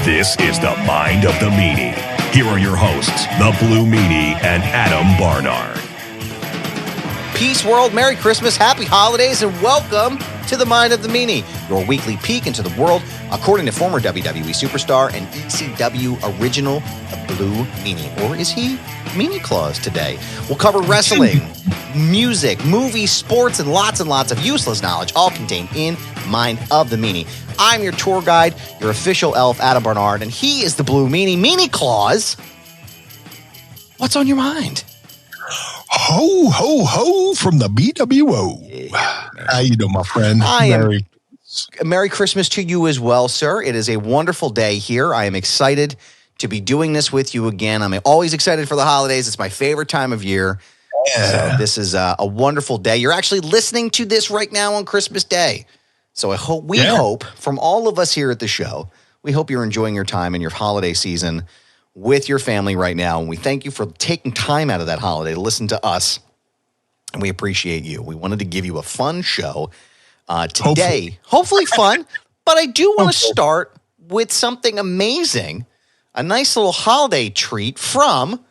This is the Mind of the Meanie. Here are your hosts, the Blue Meanie and Adam Barnard. Peace, world, Merry Christmas, Happy Holidays, and welcome to the Mind of the Meanie, your weekly peek into the world, according to former WWE superstar and ECW original, the Blue Meanie. Or is he Meanie Claus today? We'll cover wrestling, music, movies, sports, and lots of useless knowledge, all contained in Mind of the Meanie. I'm your tour guide, your official elf, Adam Barnard, and he is the Blue Meanie, Meanie Claus. What's on your mind? Ho, ho, ho from the BWO. Yeah, how you doing, my friend? Merry Christmas to you as well, sir. It is a wonderful day here. I am excited to be doing this with you again. I'm always excited for the holidays. It's my favorite time of year. Yeah. So this is a wonderful day. You're actually listening to this right now on Christmas Day. So we hope from all of us here at the show, we hope you're enjoying your time in your holiday season with your family right now. And we thank you for taking time out of that holiday to listen to us. And we appreciate you. We wanted to give you a fun show today. Hopefully fun. But I do want to start with something amazing. A nice little holiday treat from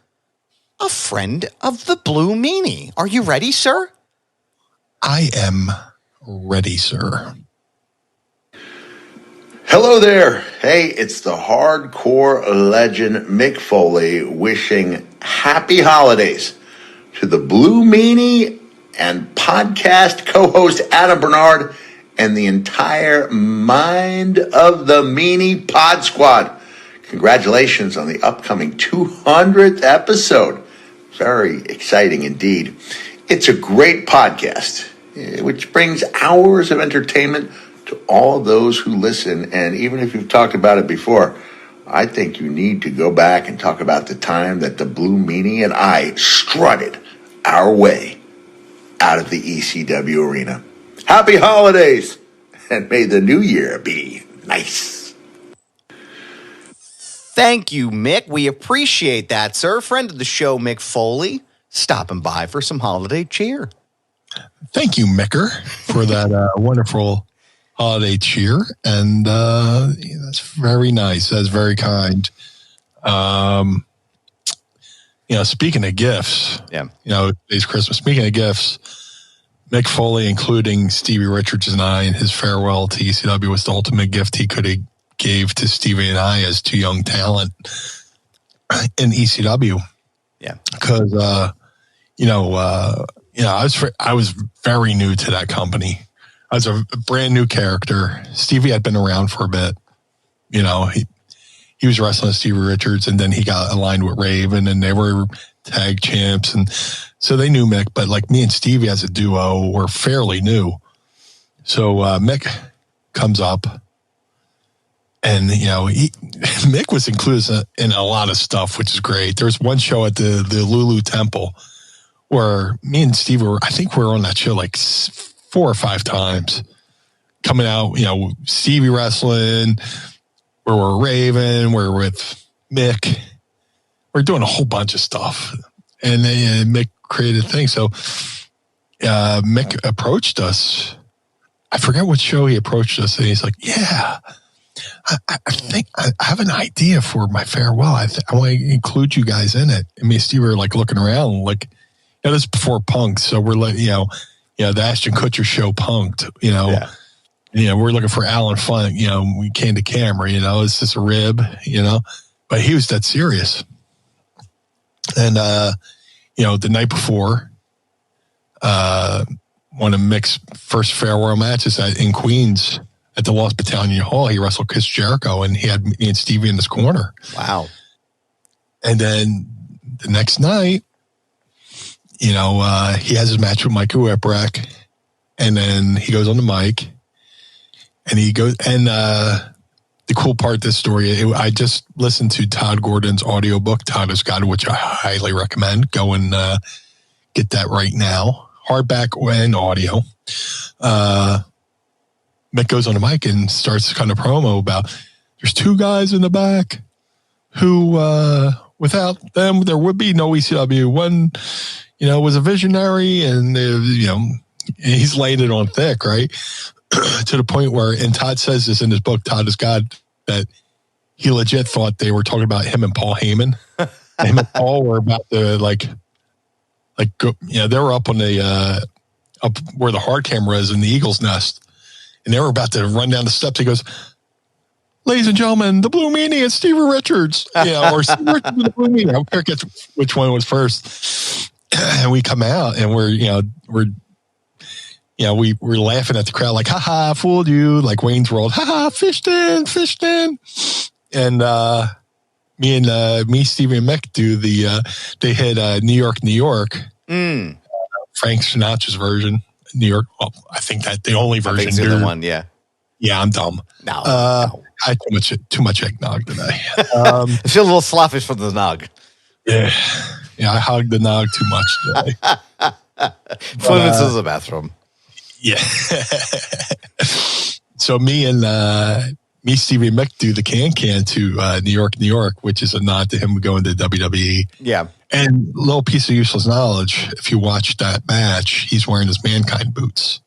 a friend of the Blue Meanie. Are you ready, sir? I am ready, sir. Hello there. Hey, it's the hardcore legend Mick Foley wishing happy holidays to the Blue Meanie and podcast co-host Adam Barnard and the entire Mind of the Meanie Pod Squad. Congratulations on the upcoming 200th episode. Very exciting indeed. It's a great podcast, which brings hours of entertainment to all those who listen. And even if you've talked about it before, I think you need to go back and talk about the time that the Blue Meanie and I strutted our way out of the ECW arena. Happy holidays, and may the new year be nice. Thank you, Mick. We appreciate that, sir. Friend of the show, Mick Foley, stopping by for some holiday cheer. Thank you, Micker, for that wonderful holiday cheer. And that's very nice. That's very kind. Speaking of gifts, today's Christmas. Speaking of gifts, Mick Foley, including Stevie Richards and I, and his farewell to ECW was the ultimate gift he could have gave to Stevie and I as two young talent in ECW. Yeah. Because, I was very new to that company. I was a brand new character. Stevie had been around for a bit. He was wrestling with Stevie Richards, and then he got aligned with Raven, and they were tag champs. And so they knew Mick, but like me and Stevie as a duo were fairly new. So Mick comes up, and, Mick was included in a lot of stuff, which is great. There was one show at the Lulu Temple where me and Stevie were on that show like 4 or 5 times, coming out, Stevie wrestling, we're Raven, we're with Mick, we're doing a whole bunch of stuff. And then Mick created a thing. So Mick approached us. I forget what show he approached us, and he's like, yeah, I think I have an idea for my farewell. I want to include you guys in it. And me and Steve were like looking around, like, this is before Punk. So we're like, the Ashton Kutcher show punked, we're looking for Alan Funk, we came to camera, is this a rib, but he was dead serious. And, the night before, one of Mick's first farewell matches in Queens at the Lost Battalion Hall, he wrestled Chris Jericho, and he had me and Stevie in his corner. Wow. And then the next night, he has his match with Michael Whipwreck, and then he goes on the mic, and the cool part of this story, I just listened to Todd Gordon's audiobook, Todd Has Got It, which I highly recommend. Go and get that right now, hardback and audio. Mick goes on the mic and starts kind of promo about there's 2 guys in the back who, without them, there would be no ECW. One, was a visionary, and, he's laying it on thick, right? To the point where, and Todd says this in his book, Todd Has Got, that he legit thought they were talking about him and Paul Heyman. Him and Paul were about to go, they were up on the up where the hard camera is in the Eagle's Nest, and they were about to run down the steps. He goes, "Ladies and gentlemen, the Blue Meanie and Stevie Richards," or Stevie Richards and the Blue Meanie. I don't care which one was first. And we come out, and we're laughing at the crowd like, "Ha ha, fooled you!" Like Wayne's World, "Ha ha, fished in." And me, Stevie, and Mick do they hit New York, New York. Frank Sinatra's version, New York. Well, I think that the only version. I think it's the one, yeah. Yeah, I'm dumb. No. I had too much eggnog today. I feel a little sloppish from the nog. Yeah, I hogged the nog too much today. Flew into the bathroom. Yeah. So me, Stevie, and Mick do the can to New York, New York, which is a nod to him going to WWE. Yeah. And a little piece of useless knowledge. If you watch that match, he's wearing his Mankind boots.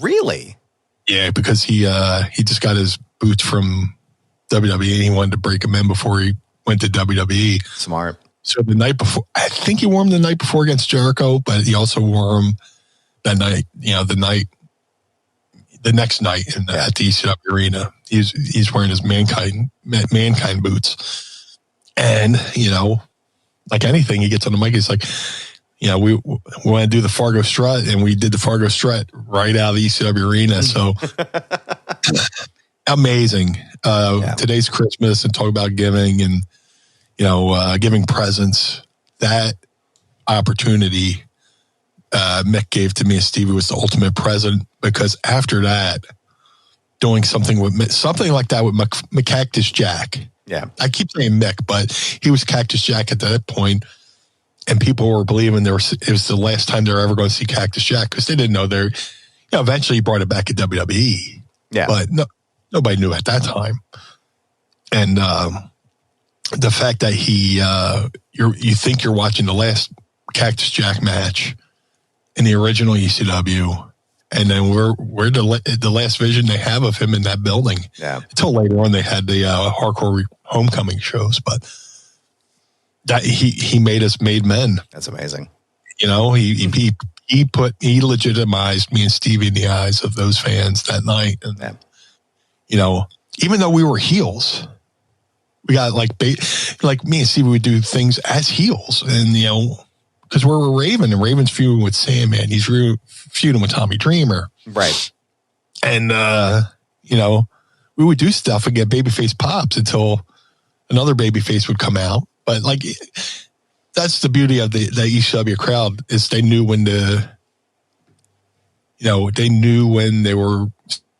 Really? Yeah, because he just got his boots from WWE and he wanted to break them in before he went to WWE. Smart. So the night before, I think he wore them the night before against Jericho, but he also wore them that night, the next night at the ECW arena. He's wearing his Mankind boots. And, like anything, he gets on the mic, he's like, we want to do the Fargo Strut, and we did the Fargo Strut right out of the ECW arena. So amazing. Today's Christmas, and talk about giving and, giving presents. That opportunity Mick gave to me and Stevie was the ultimate present, because after that, doing something like that with Cactus Jack. Yeah. I keep saying Mick, but he was Cactus Jack at that point, and people were believing it was the last time they were ever going to see Cactus Jack, because they didn't know eventually he brought it back at WWE. Yeah. But nobody knew at that time. And the fact that you think you're watching the last Cactus Jack match in the original ECW, and then we're the last vision they have of him in that building. Yeah. Until later on, they had the hardcore homecoming shows, but that he made us made men. That's amazing. He legitimized me and Stevie in the eyes of those fans that night. And, even though we were heels, we got like me and Stevie would do things as heels, and because we're Raven, and Raven's feuding with Sandman. He's feuding with Tommy Dreamer. Right. And, we would do stuff and get babyface pops until another babyface would come out. But, that's the beauty of the ECW crowd, is they knew when they were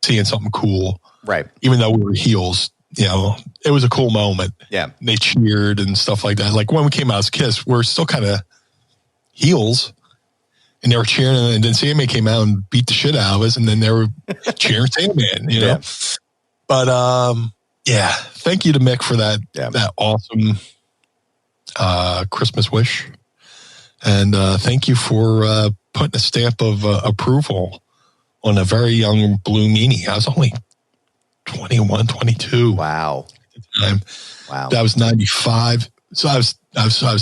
seeing something cool. Right. Even though we were heels, it was a cool moment. Yeah. And they cheered and stuff like that. Like when we came out as Kiss, we're still kind of heels, and they were cheering, and then Sandman came out and beat the shit out of us, and then they were cheering Sandman, Yeah. But thank you to Mick for that awesome Christmas wish, and thank you for putting a stamp of approval on a very young Blue Meanie. I was only 21, 22. Wow. At the time. Wow. That was 95. So I was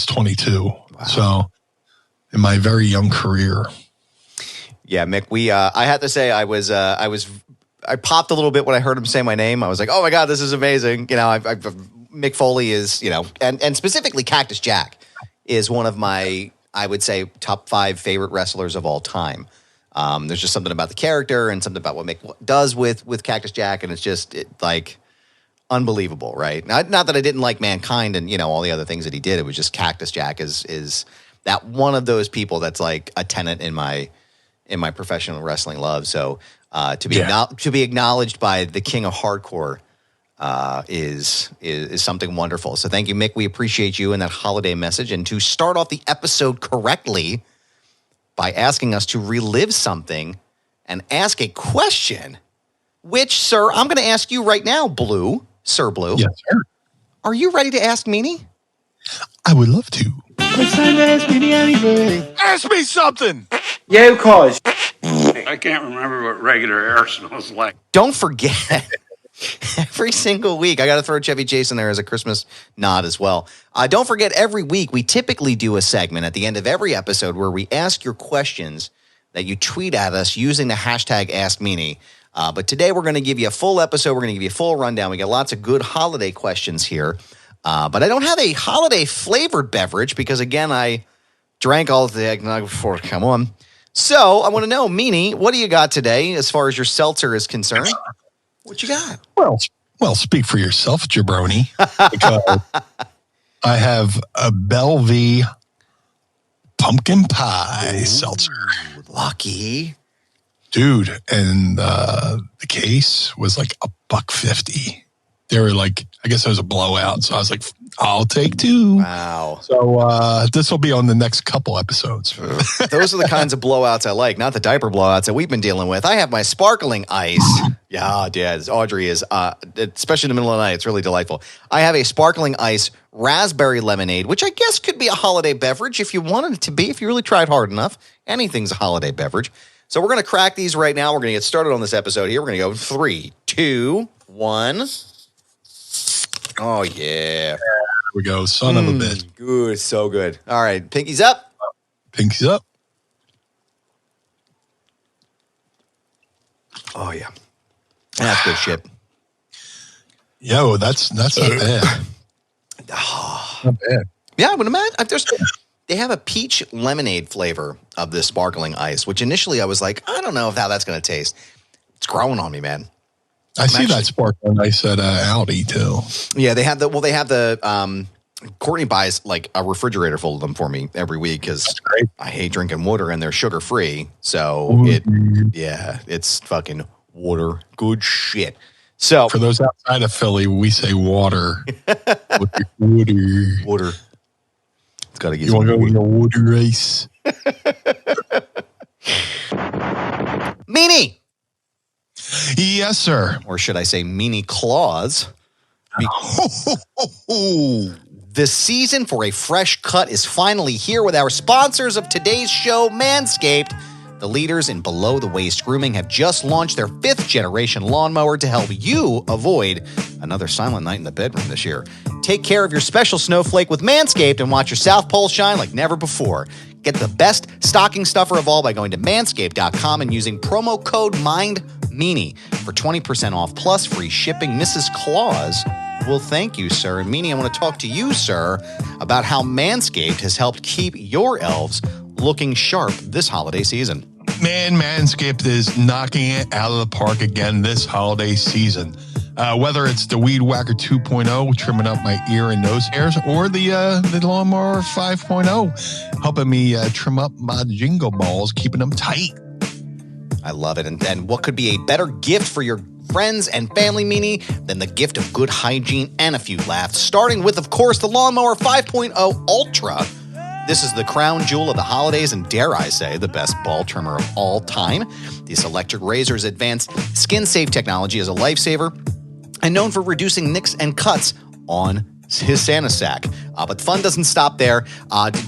22. Wow. So in my very young career. Yeah, Mick, I had to say I popped a little bit when I heard him say my name. I was like, oh my God, this is amazing. Mick Foley is, and specifically Cactus Jack is one of my, I would say, top 5 favorite wrestlers of all time. There's just something about the character and something about what Mick does with Cactus Jack, and it's just unbelievable, right? Not that I didn't like Mankind and all the other things that he did. It was just Cactus Jack is that one of those people that's like a tenet in my professional wrestling love. So to be acknowledged by the king of hardcore is something wonderful. So thank you, Mick. We appreciate you and that holiday message. And to start off the episode correctly by asking us to relive something and ask a question, which, sir, I'm going to ask you right now, Blue. Sir Blue. Yes, sir. Are you ready to ask Meanie? I would love to. It's time to ask Meanie anything. Ask me something. Yeah, cause I can't remember what regular air smells like. Don't forget Every single week. I got to throw Chevy Chase in there as a Christmas nod as well. Don't forget, every week we typically do a segment at the end of every episode where we ask your questions that you tweet at us using the hashtag Ask Meanie. But today we're going to give you a full episode. We're going to give you a full rundown. We got lots of good holiday questions here. But I don't have a holiday flavored beverage because, again, I drank all of the eggnog before it came on. So I want to know, Meanie, what do you got today as far as your seltzer is concerned? What you got? Well, speak for yourself, jabroni. Because I have a Bellevue pumpkin pie seltzer. Lucky. Dude, and the case was like $1.50. They were like, I guess it was a blowout. So I was like, I'll take 2. Wow. So this will be on the next couple episodes. Those are the kinds of blowouts I like, not the diaper blowouts that we've been dealing with. I have my sparkling ice. Yeah, Audrey is, especially in the middle of the night. It's really delightful. I have a sparkling ice raspberry lemonade, which I guess could be a holiday beverage if you wanted it to be, if you really tried hard enough. Anything's a holiday beverage. So we're going to crack these right now. We're going to get started on this episode here. We're going to go 3, 2, 1. Oh, yeah. Here we go. Son of a bitch. Good. So good. All right. Pinkies up. Pinkies up. Oh, yeah. That's good shit. Yo, that's not bad. Not bad. Yeah, I would imagine. They have a peach lemonade flavor of this sparkling ice, which initially I was like, I don't know how that's going to taste. It's growing on me, man. I see that sparkling ice at Aldi too. Yeah, they have the Courtney buys like a refrigerator full of them for me every week because I hate drinking water and they're sugar free. So it's fucking water, good shit. So for those outside of Philly, we say water. Water. It's got to get. You want to go with your water ice? Meanie. Yes, sir. Or should I say Meanie Claus? The season for a fresh cut is finally here with our sponsors of today's show, Manscaped. The leaders in below-the-waist grooming have just launched their 5th-generation lawnmower to help you avoid another silent night in the bedroom this year. Take care of your special snowflake with Manscaped and watch your South Pole shine like never before. Get the best stocking stuffer of all by going to manscaped.com and using promo code MINDMeanie for 20% off plus free shipping. Mrs. Claus will thank you, sir. And Meanie, I want to talk to you, sir, about how Manscaped has helped keep your elves looking sharp this holiday season. Man, Manscaped is knocking it out of the park again this holiday season. Whether it's the Weed Whacker 2.0, trimming up my ear and nose hairs, or the Lawnmower 5.0, helping me trim up my jingle balls, keeping them tight. I love it. And what could be a better gift for your friends and family, Meanie, than the gift of good hygiene and a few laughs? Starting with, of course, the Lawnmower 5.0 Ultra. This is the crown jewel of the holidays and, dare I say, the best ball trimmer of all time. This electric razor's advanced skin-safe technology is a lifesaver and known for reducing nicks and cuts on his Santa sack. But fun doesn't stop there.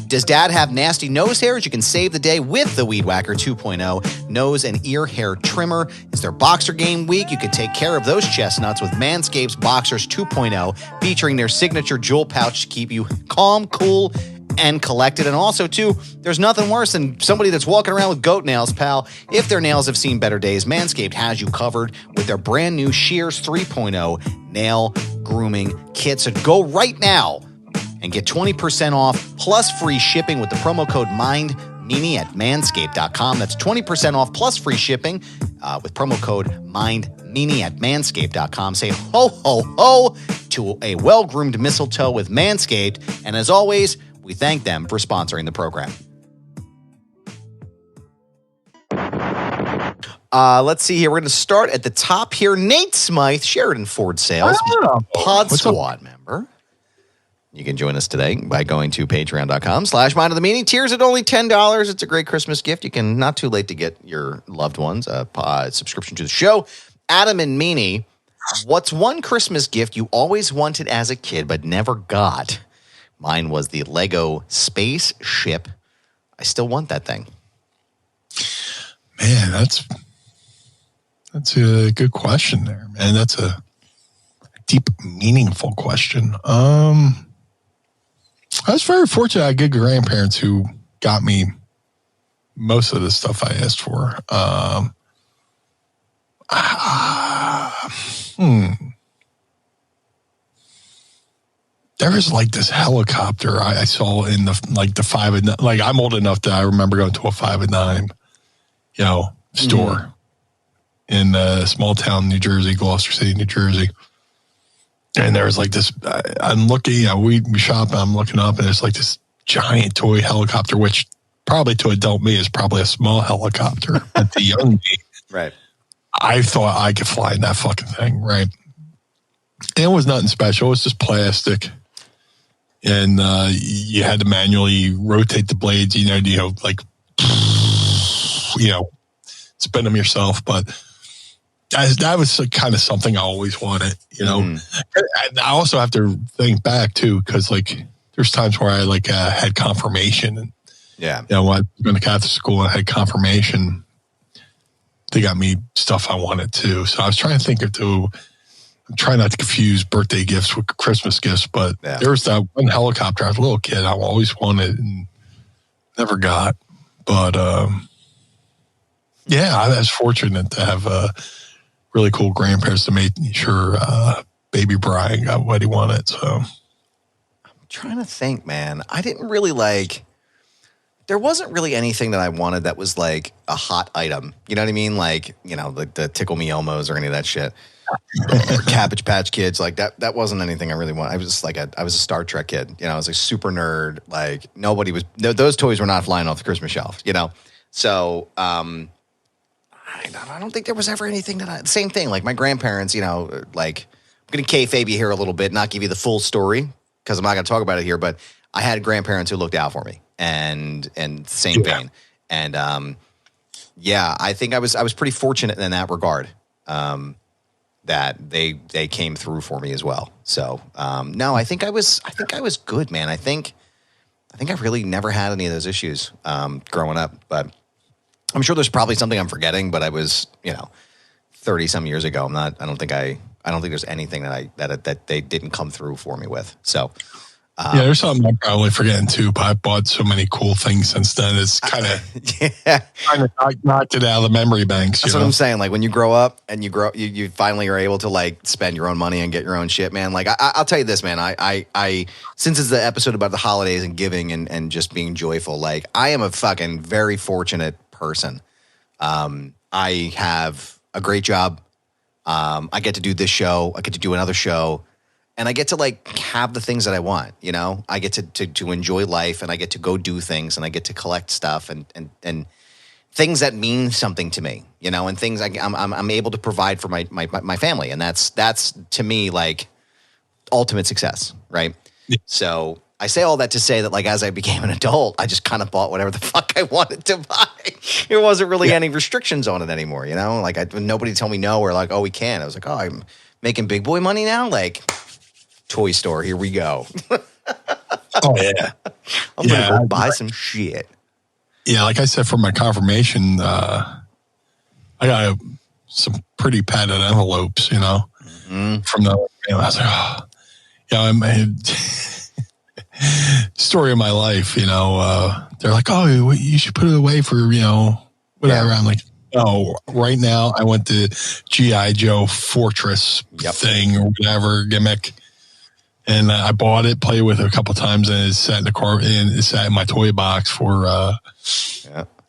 Does Dad have nasty nose hairs? You can save the day with the Weed Whacker 2.0 nose and ear hair trimmer. It's their Boxer Game week. You can take care of those chestnuts with Manscaped's Boxers 2.0, featuring their signature jewel pouch to keep you calm, cool, and collected. And also, too, there's nothing worse than somebody that's walking around with goat nails, pal. If their nails have seen better days, Manscaped has you covered with their brand new Shears 3.0 nail grooming kit. So go right now and get 20% off plus free shipping with the promo code MINDMeanie at manscaped.com. That's 20% off plus free shipping with promo code MINDMeanie at manscaped.com. Say ho, ho, ho to a well-groomed mistletoe with Manscaped. And as always, we thank them for sponsoring the program. Let's see here. We're going to start at the top here. Nate Smythe, Sheridan Ford Sales, Pod Squad member. You can join us today by going to patreon.com/Mind of the Meanie. Tiers at only $10. It's a great Christmas gift. You can, not too late to get your loved ones a subscription to the show. Adam and Meanie, what's one Christmas gift you always wanted as a kid but never got? Mine was the Lego spaceship. I still want that thing. Man, that's a good question there, man. deep, meaningful question. I was very fortunate. I had good grandparents who got me most of the stuff I asked for. There was like this helicopter I saw in the 5 and 9. Like, I'm old enough that I remember going to a 5 and 9, store in small town New Jersey, Gloucester City, New Jersey. And there was like this. I'm looking. We shop. And I'm looking up, and there's like this giant toy helicopter, which probably to adult me is probably a small helicopter, but to young me, right? I thought I could fly in that fucking thing, right? And it was nothing special. It was just plastic. And you had to manually rotate the blades, spin them yourself. But that was kind of something I always wanted, I also have to think back too, because like there's times where I had confirmation, and when I was going to Catholic school and I had confirmation, they got me stuff I wanted too. So I was trying to think I'm trying not to confuse birthday gifts with Christmas gifts, but there was that one helicopter. I was a little kid. I always wanted and never got. But I was fortunate to have really cool grandparents to make sure baby Brian got what he wanted. So I'm trying to think, man. I didn't really there wasn't really anything that I wanted that was like a hot item. You know what I mean? Like, the Tickle Me Elmos or any of that shit. Or Cabbage Patch Kids, like that wasn't anything I really wanted. I was just I was a Star Trek kid, I was a super nerd. Like those toys were not flying off the Christmas shelf, So I don't think there was ever anything same thing. Like my grandparents, I'm going to kayfabe you here a little bit, not give you the full story because I'm not going to talk about it here. But I had grandparents who looked out for me, and same vein, and I think I was pretty fortunate in that regard. That they came through for me as well. So no, I think I was good, man. I think I really never had any of those issues growing up. But I'm sure there's probably something I'm forgetting. But I was 30 some years ago. I don't think there's anything that they didn't come through for me with. So. There's something I'm probably forgetting too, but I bought so many cool things since then. It's kind of knocked it out of the memory banks. That's what I'm saying. Like when you grow up and you finally are able to spend your own money and get your own shit, man. Like I'll tell you this, man. I since it's the episode about the holidays and giving and just being joyful, like I am a fucking very fortunate person. I have a great job. I get to do this show. I get to do another show. And I get to have the things that I want, I get to enjoy life, and I get to go do things, and I get to collect stuff and things that mean something to me, and things I'm able to provide for my family, and that's to me ultimate success, right? Yeah. So I say all that to say that as I became an adult, I just kind of bought whatever the fuck I wanted to buy. There wasn't really any restrictions on it anymore, nobody told me no or oh we can. I was like, oh, I'm making big boy money now, toy store, here we go. Oh yeah, I'm gonna go buy some shit. Yeah, like I said, for my confirmation, I got some pretty padded envelopes, from the. I was like, story of my life, they're like, oh, you should put it away for whatever. I'm like, no, right now I went to G.I. Joe Fortress thing or whatever gimmick. And I bought it, played with it a couple of times, and it sat in the car, and it sat in my toy box for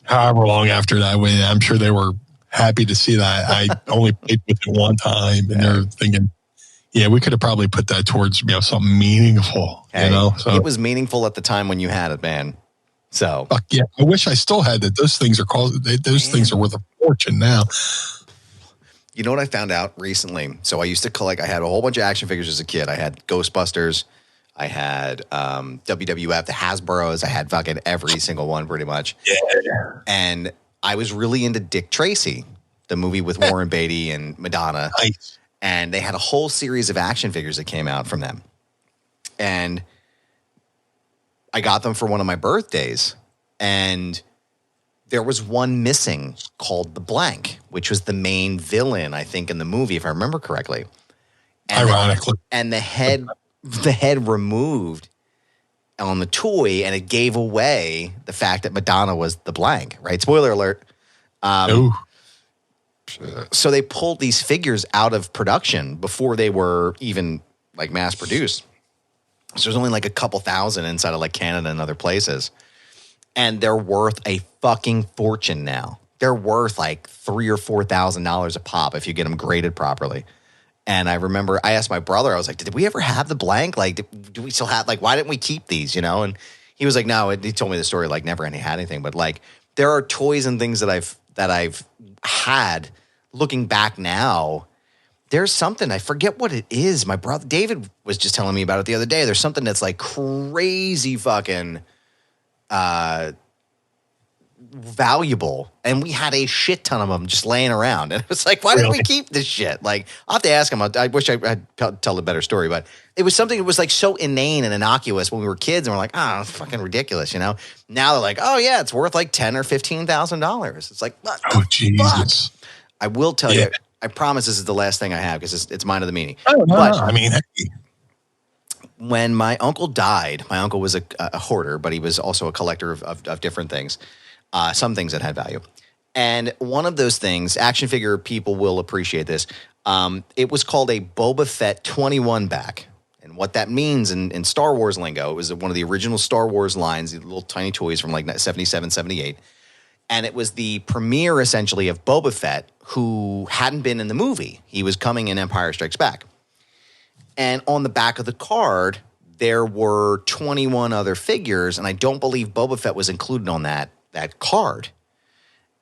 however long after that. I'm sure they were happy to see that. I only played with it one time, and they're thinking, we could have probably put that towards something meaningful. So it was meaningful at the time when you had it, man. So fuck yeah, I wish I still had it. Those things are things are worth a fortune now. You know what I found out recently? So I used to collect, I had a whole bunch of action figures as a kid. I had Ghostbusters. I had WWF, the Hasbros. I had fucking every single one pretty much. Yeah. And I was really into Dick Tracy, the movie with Warren Beatty and Madonna. Nice. And they had a whole series of action figures that came out from them. And I got them for one of my birthdays. And there was one missing called the Blank, which was the main villain, I think, in the movie, if I remember correctly. And Ironically. And the head removed on the toy, and it gave away the fact that Madonna was the blank, right? Spoiler alert. So they pulled these figures out of production before they were even like mass produced. So there's only like a couple thousand inside of like Canada and other places. And they're worth a fucking fortune now. They're worth like $3,000 or $4,000 a pop if you get them graded properly. And I remember I asked my brother, I was like, did we ever have the blank? Like, do we still have, like, why didn't we keep these, you know? And he was like, no, he told me the story, like, never any had anything. But like, there are toys and things that I've had looking back now. There's something, I forget what it is. My brother, David, was just telling me about it the other day. There's something that's like crazy fucking valuable, and we had a shit ton of them just laying around, and it was like, why didn't we keep this shit? Like, I'll have to ask him. I wish I'd tell a better story, but it was something that was like so inane and innocuous when we were kids, and we're like, oh, it's fucking ridiculous, you know? Now they're like, oh yeah, it's worth like $10,000 or $15,000. It's like, what the Jesus. fuck? I will tell you, I promise this is the last thing I have because it's mine of the meanie. Oh, no, but I mean, hey. When my uncle died, my uncle was a hoarder, but he was also a collector of different things. Some things that had value. And one of those things, action figure people will appreciate this. It was called a Boba Fett 21 back. And what that means in Star Wars lingo, it was one of the original Star Wars lines, the little tiny toys from like 77, 78. And it was the premiere, essentially, of Boba Fett, who hadn't been in the movie. He was coming in Empire Strikes Back. And on the back of the card, there were 21 other figures, and I don't believe Boba Fett was included on that card.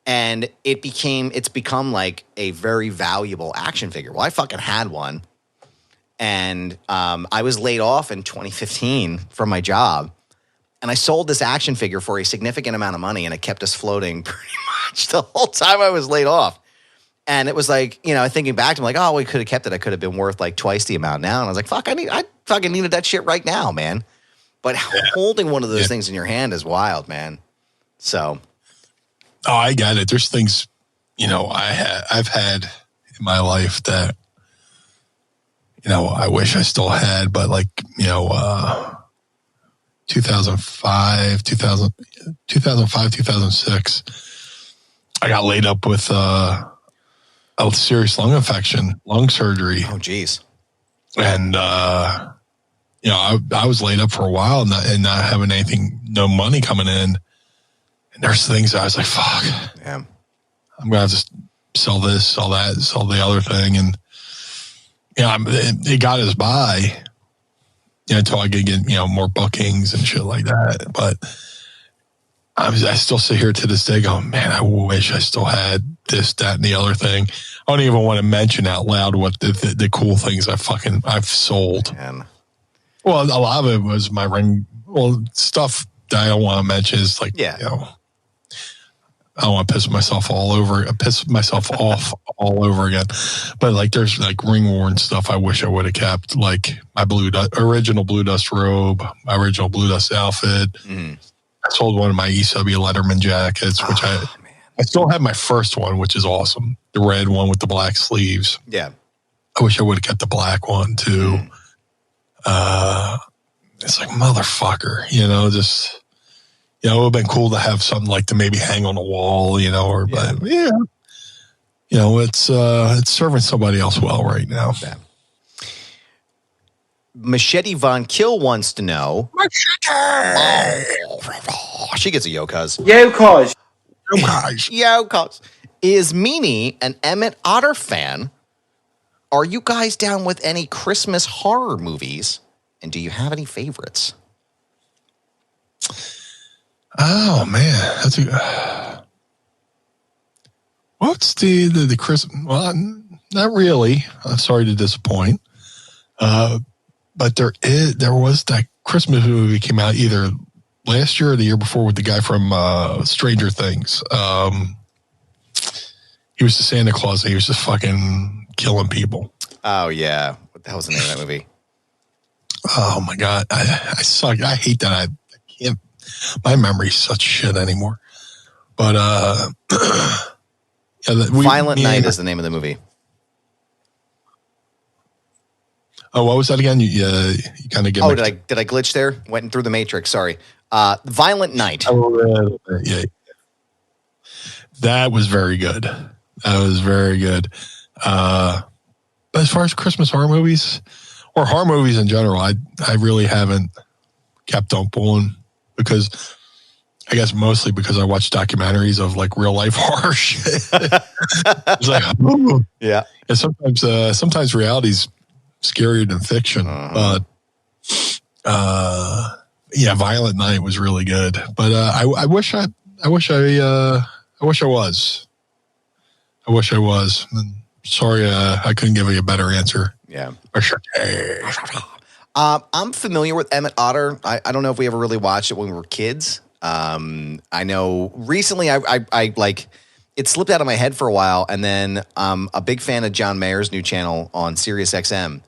And it's become like a very valuable action figure. Well, I fucking had one. And I was laid off in 2015 from my job. And I sold this action figure for a significant amount of money, and it kept us floating pretty much the whole time I was laid off. And it was like, you know, thinking back, I'm like, oh, we could have kept it. I could have been worth like twice the amount now. And I was like, fuck, I fucking needed that shit right now, man. But holding one of those things in your hand is wild, man. So. Oh, I got it. There's things, you know, I've had in my life that, you know, I wish I still had, but like, you know, 2005, 2006, I got laid up with a serious lung infection, lung surgery. Oh, geez. And, you know, I was laid up for a while and not having anything, no money coming in. And there's things that I was like, fuck. Yeah. I'm going to have to sell this, sell that, sell the other thing. And, you know, it got us by, you know, until I could get, you know, more bookings and shit like that. But I still sit here to this day going, man, I wish I still had this, that, and the other thing. I don't even want to mention out loud what the cool things I've sold. Man. Well, a lot of it was my ring. Well, stuff that I don't want to mention is like, you know, I don't want to piss myself off all over again. But like, there's like ring worn stuff I wish I would have kept, like my original BlueDust robe, my original BlueDust outfit. I sold one of my EW Letterman jackets, which I still have my first one, which is awesome. The red one with the black sleeves. Yeah. I wish I would have kept the black one too. It's like, motherfucker, you know, just, you know, it would have been cool to have something like to maybe hang on a wall, you know, but you know, it's serving somebody else well right now. Yeah. Machete Von Kill wants to know. She gets a yo cuz. Yo cuz. Yo cuz. Is Meanie an Emmett Otter fan? Are you guys down with any Christmas horror movies? And do you have any favorites? Oh man, that's what's the Christmas? Well, not really. I'm sorry to disappoint. But there was that Christmas movie came out either last year or the year before with the guy from Stranger Things. He was the Santa Claus and he was just fucking killing people. Oh yeah. What the hell was the name of that movie? Oh my God. I suck. I hate that. I can't, my memory's such shit anymore. But Violent Night is the name of the movie. Oh, what was that again? You kind of get. Oh, did I glitch there? Went through the Matrix. Sorry. Violent Night. Oh, yeah. That was very good. That was very good. But as far as Christmas horror movies or horror movies in general, I really haven't kept on pulling because I guess mostly because I watch documentaries of like real life horror shit. It's like, oh. Yeah. And sometimes reality's scarier than fiction, but Violent Night was really good. But I wish I was. And sorry, I couldn't give you a better answer. Yeah. Sure. I'm familiar with Emmett Otter. I don't know if we ever really watched it when we were kids. I know recently I like it slipped out of my head for a while, and then I'm a big fan of John Mayer's new channel on Sirius XM,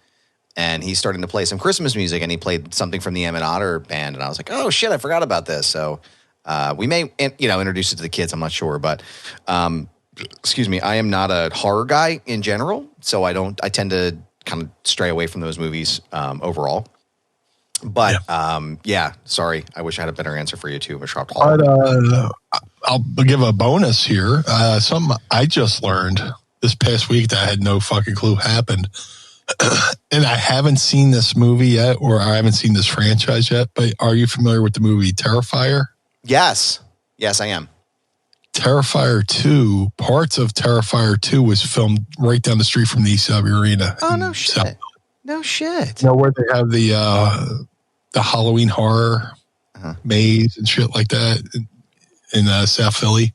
and he's starting to play some Christmas music, and he played something from the Emmett Otter band, and I was like, oh shit, I forgot about this. So we may introduce it to the kids. I'm not sure, but excuse me, I am not a horror guy in general, so I tend to kind of stray away from those movies overall. But sorry, I wish I had a better answer for you too, Mishra. I'll give a bonus here. Something I just learned this past week that I had no fucking clue happened. And I haven't seen this movie yet, or I haven't seen this franchise yet, but are you familiar with the movie Terrifier? Yes, I am. Terrifier 2, parts of Terrifier 2 was filmed right down the street from the East Side Arena. Oh, no shit. No shit. You know where they have the Halloween horror maze and shit like that in South Philly?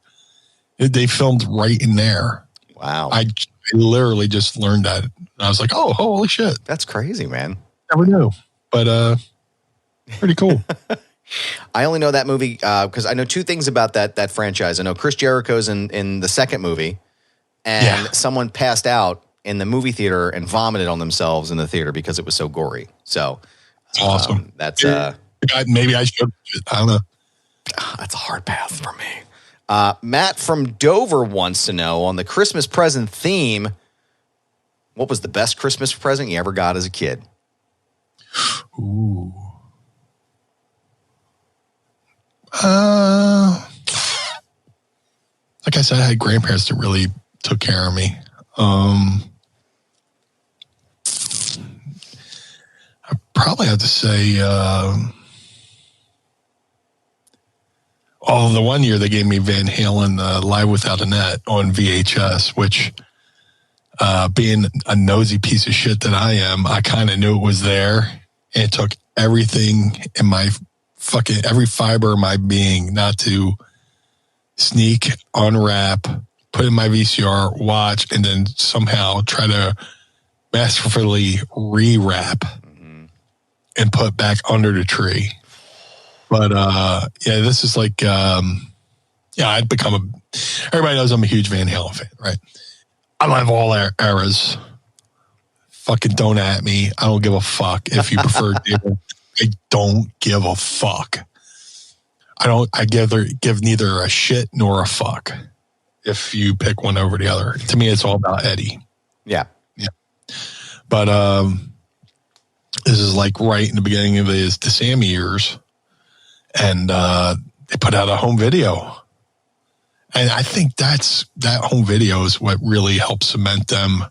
They filmed right in there. Wow. I literally just learned that. I was like, oh, holy shit. That's crazy, man. Never knew. But pretty cool. I only know that movie because I know two things about that franchise. I know Chris Jericho's in the second movie, and someone passed out in the movie theater and vomited on themselves in the theater because it was so gory. So awesome. That's maybe I should. I don't know. That's a hard path for me. Matt from Dover wants to know, on the Christmas present theme, what was the best Christmas present you ever got as a kid? Ooh. Like I said, I had grandparents that really took care of me. I probably have to say, the one year they gave me Van Halen Live Without a Net on VHS, which, being a nosy piece of shit that I am, I kind of knew it was there. And it took everything in my every fiber of my being not to sneak, unwrap, put in my VCR, watch, and then somehow try to masterfully rewrap and put back under the tree. But this is like, I'd become everybody knows I'm a huge Van Halen fan, right? I love all eras. Fucking don't at me. I don't give a fuck if you prefer David. I don't give a fuck. I give neither a shit nor a fuck if you pick one over the other. To me, it's all about Eddie. Yeah. But this is like right in the beginning of the Sammy years. And they put out a home video. And I think that home video is what really helped cement them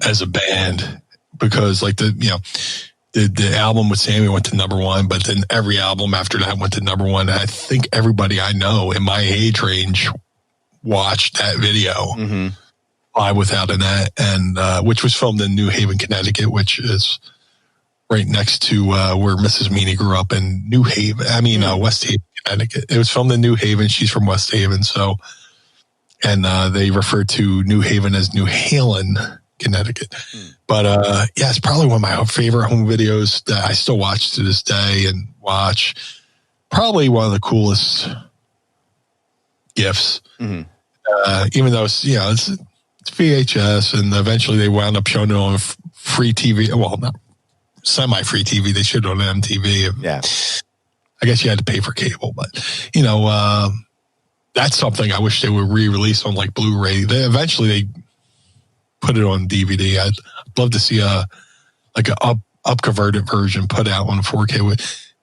as a band. Because like the album with Sammy went to #1, but then every album after that went to #1. And I think everybody I know in my age range watched that video, Live Without a Net, and which was filmed in New Haven, Connecticut, which is right next to where Mrs. Meanie grew up in New Haven. I mean, West Haven, Connecticut. It was filmed in New Haven. She's from West Haven, so and they refer to New Haven as New Halen, Connecticut. But it's probably one of my favorite home videos that I still watch to this day and watch. Probably one of the coolest gifts. Even though it's VHS, and eventually they wound up showing it on free TV. Well, not semi-free TV. They showed it on MTV. Yeah, I guess you had to pay for cable, but that's something I wish they would re-release on like Blu-ray. Eventually they put it on DVD. I'd love to see like a up converted version put out on 4K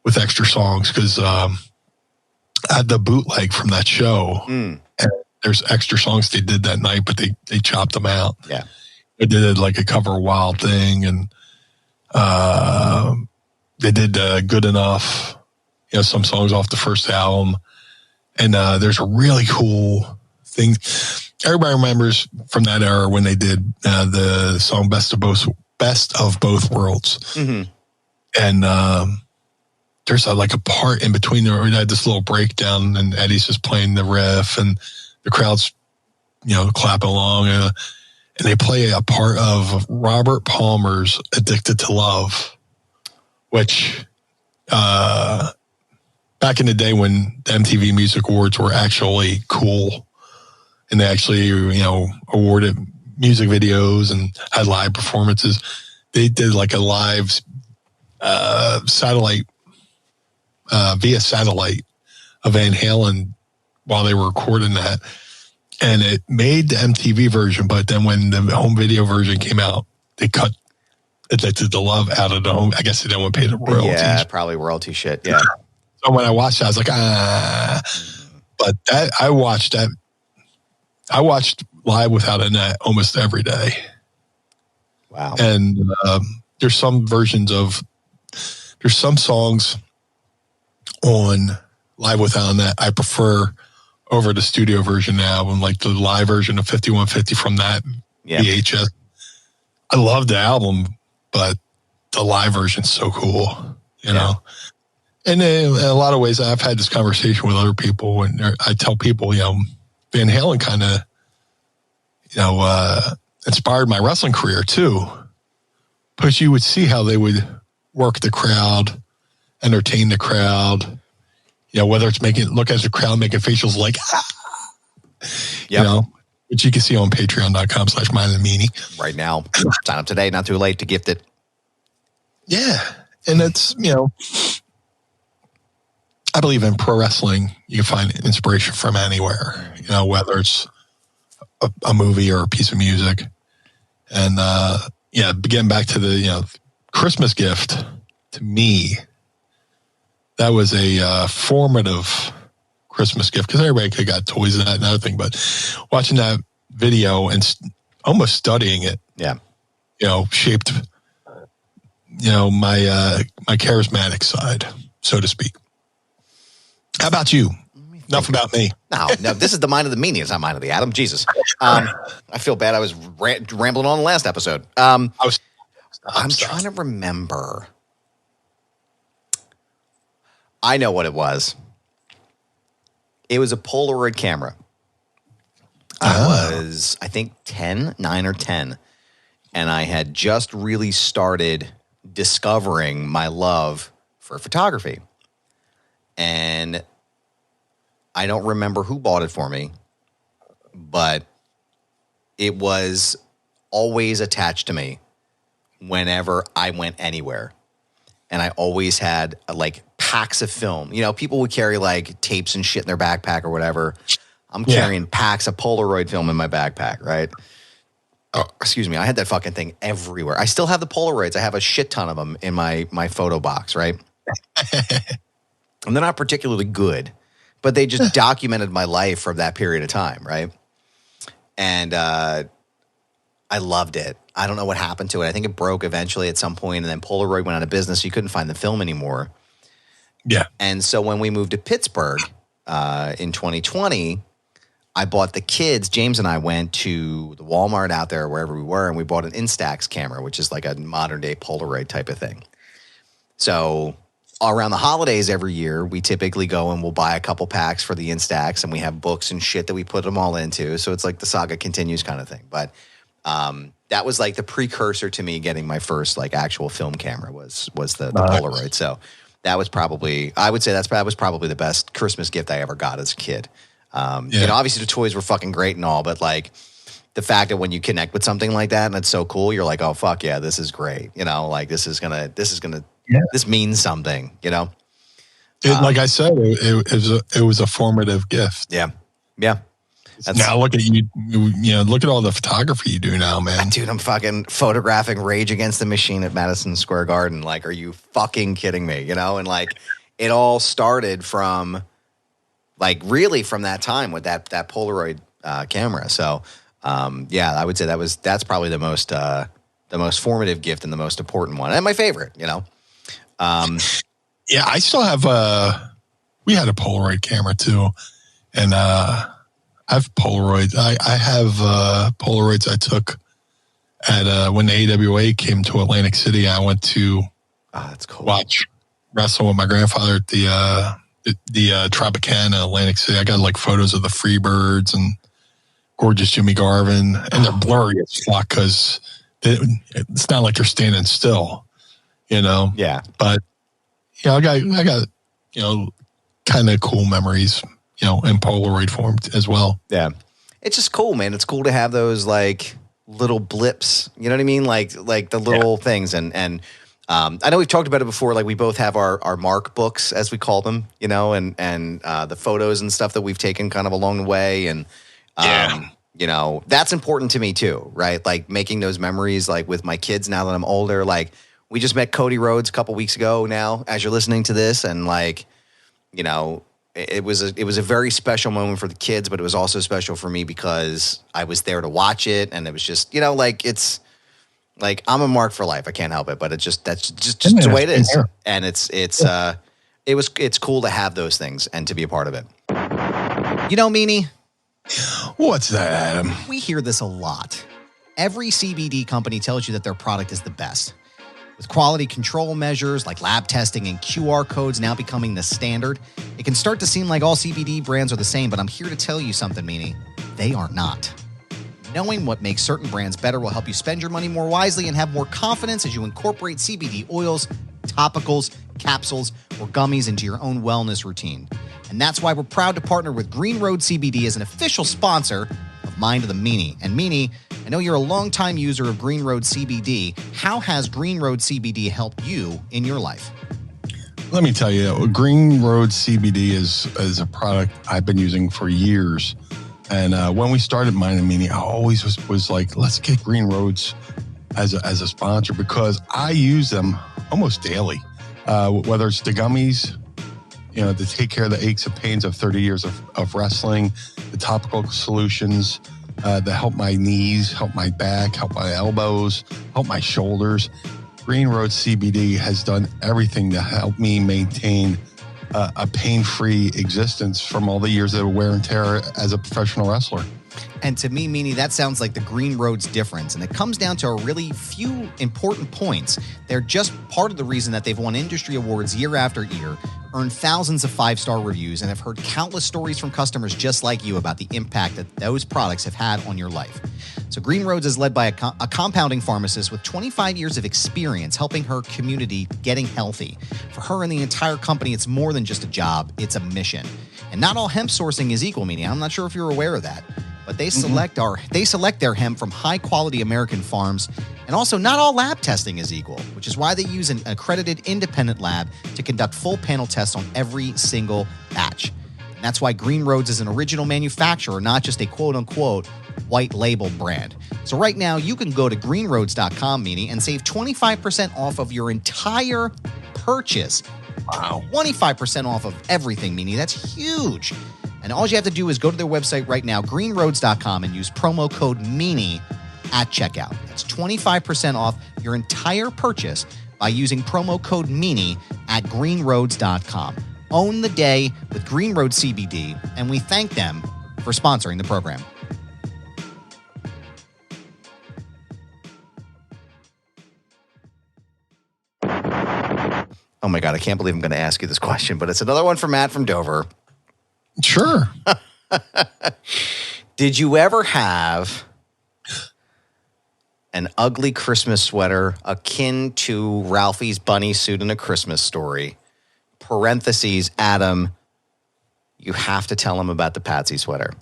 with extra songs, because I had the bootleg from that show. And there's extra songs they did that night, but they chopped them out. Yeah. They did like a cover of Wild Thing, and they did Good Enough, some songs off the first album. And there's a really cool thing. Everybody remembers from that era when they did the song Best of Both Worlds. Mm-hmm. And there's like a part in between there where we had this little breakdown, and Eddie's just playing the riff, and the crowd's, clapping along. And they play a part of Robert Palmer's Addicted to Love, which back in the day when the MTV Music Awards were actually cool, and they actually, awarded music videos and had live performances, they did like a live satellite, via satellite of Van Halen while they were recording that. And it made the MTV version, but then when the home video version came out, they cut Addicted to Love out of the home. I guess they didn't want to pay the royalties. Yeah, probably royalty shit. Yeah. So when I watched that, I was like, But I watched Live Without a Net almost every day. Wow. And there's some songs on Live Without a Net I prefer over the studio version now, and like the live version of 5150 from that VHS. I love the album, but the live version's so cool, you know. And in a lot of ways, I've had this conversation with other people, and I tell people, Van Halen kind of, inspired my wrestling career too, because you would see how they would work the crowd, entertain the crowd, whether it's look at the crowd making facials like, which you can see on patreon.com/meanie right now. Sign up today, not too late to gift it. Yeah. And it's, I believe in pro wrestling, you can find inspiration from anywhere, whether it's a movie or a piece of music. And, getting back to the, Christmas gift to me, that was a formative Christmas gift, because everybody could have got toys and that and other thing, but watching that video and almost studying it, shaped, my charismatic side, so to speak. How about you? Enough about me. No, this is the mind of the meanie. It's not mind of the Adam. Jesus. I feel bad. I was rambling on the last episode. I'm trying to remember. I know what it was. It was a Polaroid camera. I was, I think, 9 or 10. And I had just really started discovering my love for photography. And I don't remember who bought it for me, but it was always attached to me whenever I went anywhere. And I always had like packs of film. People would carry like tapes and shit in their backpack or whatever. I'm carrying packs of Polaroid film in my backpack, right? Oh, excuse me. I had that fucking thing everywhere. I still have the Polaroids. I have a shit ton of them in my photo box, right? And they're not particularly good, but they just documented my life from that period of time, right? And I loved it. I don't know what happened to it. I think it broke eventually at some point, and then Polaroid went out of business, so you couldn't find the film anymore. Yeah. And so when we moved to Pittsburgh in 2020, I bought the kids. James and I went to the Walmart out there, wherever we were, and we bought an Instax camera, which is like a modern-day Polaroid type of thing. So around the holidays every year, we typically go and we'll buy a couple packs for the Instax, and we have books and shit that we put them all into. So it's like the saga continues kind of thing. But that was like the precursor to me getting my first like actual film camera was the Polaroid. So that was probably, I would say that was probably the best Christmas gift I ever got as a kid. Obviously the toys were fucking great and all, but like the fact that when you connect with something like that and it's so cool, you're like, oh fuck yeah, this is great. Like this means something, Like I said, it was a formative gift. Yeah. Yeah. Now look at you. You know, look at all the photography you do now, man. Dude, I'm fucking photographing Rage Against the Machine at Madison Square Garden. Like, are you fucking kidding me? You know, and like, it all started from, like, really from that time with that Polaroid camera. So, yeah, I would say that's probably the most formative gift and the most important one, and my favorite. You know. Yeah, I still have we had a Polaroid camera too, and I have Polaroids. I have Polaroids I took at when the AWA came to Atlantic City. I went to that's cool. Watch Wrestle with my grandfather at the Tropicana, Atlantic City. I got like photos of the Freebirds and gorgeous Jimmy Garvin, and they're blurry as fuck because it's not like you're standing still, you know. Yeah, but you know, I got you know, kind of cool memories, you know, in Polaroid form as well. Yeah, it's just cool, man. It's cool to have those like little blips. You know what I mean? Like the little things, and I know we've talked about it before. Like, we both have our mark books, as we call them, you know, and the photos and stuff that we've taken kind of along the way, and you know, that's important to me too, right? Like, making those memories, like with my kids now that I'm older. Like, we just met Cody Rhodes a couple weeks ago now, as you're listening to this, and like, you know, it was a very special moment for the kids, but it was also special for me because I was there to watch it, and it was just, you know, like, it's like, I'm a mark for life. I can't help it, but that's just the way it is, and it's cool to have those things and to be a part of it. You know, Meanie, what's that, Adam? We hear this a lot. Every CBD company tells you that their product is the best. With quality control measures like lab testing and QR codes now becoming the standard, it can start to seem like all CBD brands are the same, but I'm here to tell you something, Meanie. They are not. Knowing what makes certain brands better will help you spend your money more wisely and have more confidence as you incorporate CBD oils, topicals, capsules, or gummies into your own wellness routine. And that's why we're proud to partner with Green Road CBD as an official sponsor of Mind of the Meanie. And Meanie, I know you're a longtime user of Green Road CBD. How has Green Road CBD helped you in your life? Let me tell you, Green Road CBD is a product I've been using for years. And when we started Mind and Meanie, I always was like, let's get Green Roads as a sponsor, because I use them almost daily. Whether it's the gummies, you know, to take care of the aches and pains of 30 years of wrestling, the topical solutions that help my knees, help my back, help my elbows, help my shoulders. Green Road CBD has done everything to help me maintain a pain-free existence from all the years of wear and tear as a professional wrestler. And to me, Meanie, that sounds like the Green Road's difference. And it comes down to a really few important points. They're just part of the reason that they've won industry awards year after year, earned thousands of 5-star reviews, and have heard countless stories from customers just like you about the impact that those products have had on your life. So Green Roads is led by a compounding pharmacist with 25 years of experience helping her community getting healthy. For her and the entire company, it's more than just a job, it's a mission. And not all hemp sourcing is equal, Meanie. I'm not sure if you're aware of that. But they select their hemp from high-quality American farms, and also not all lab testing is equal, which is why they use an accredited independent lab to conduct full panel tests on every single batch. And that's why Green Roads is an original manufacturer, not just a quote-unquote white label brand. So right now, you can go to greenroads.com, Meanie, and save 25% off of your entire purchase. Wow. 25% off of everything, Meanie. That's huge. And all you have to do is go to their website right now, greenroads.com, and use promo code Meanie at checkout. That's 25% off your entire purchase by using promo code Meanie at greenroads.com. Own the day with Green Road CBD, and we thank them for sponsoring the program. Oh my God, I can't believe I'm going to ask you this question, but it's another one from Matt from Dover. Sure. Did you ever have an ugly Christmas sweater akin to Ralphie's bunny suit in A Christmas Story? Parentheses, Adam, you have to tell him about the Patsy sweater.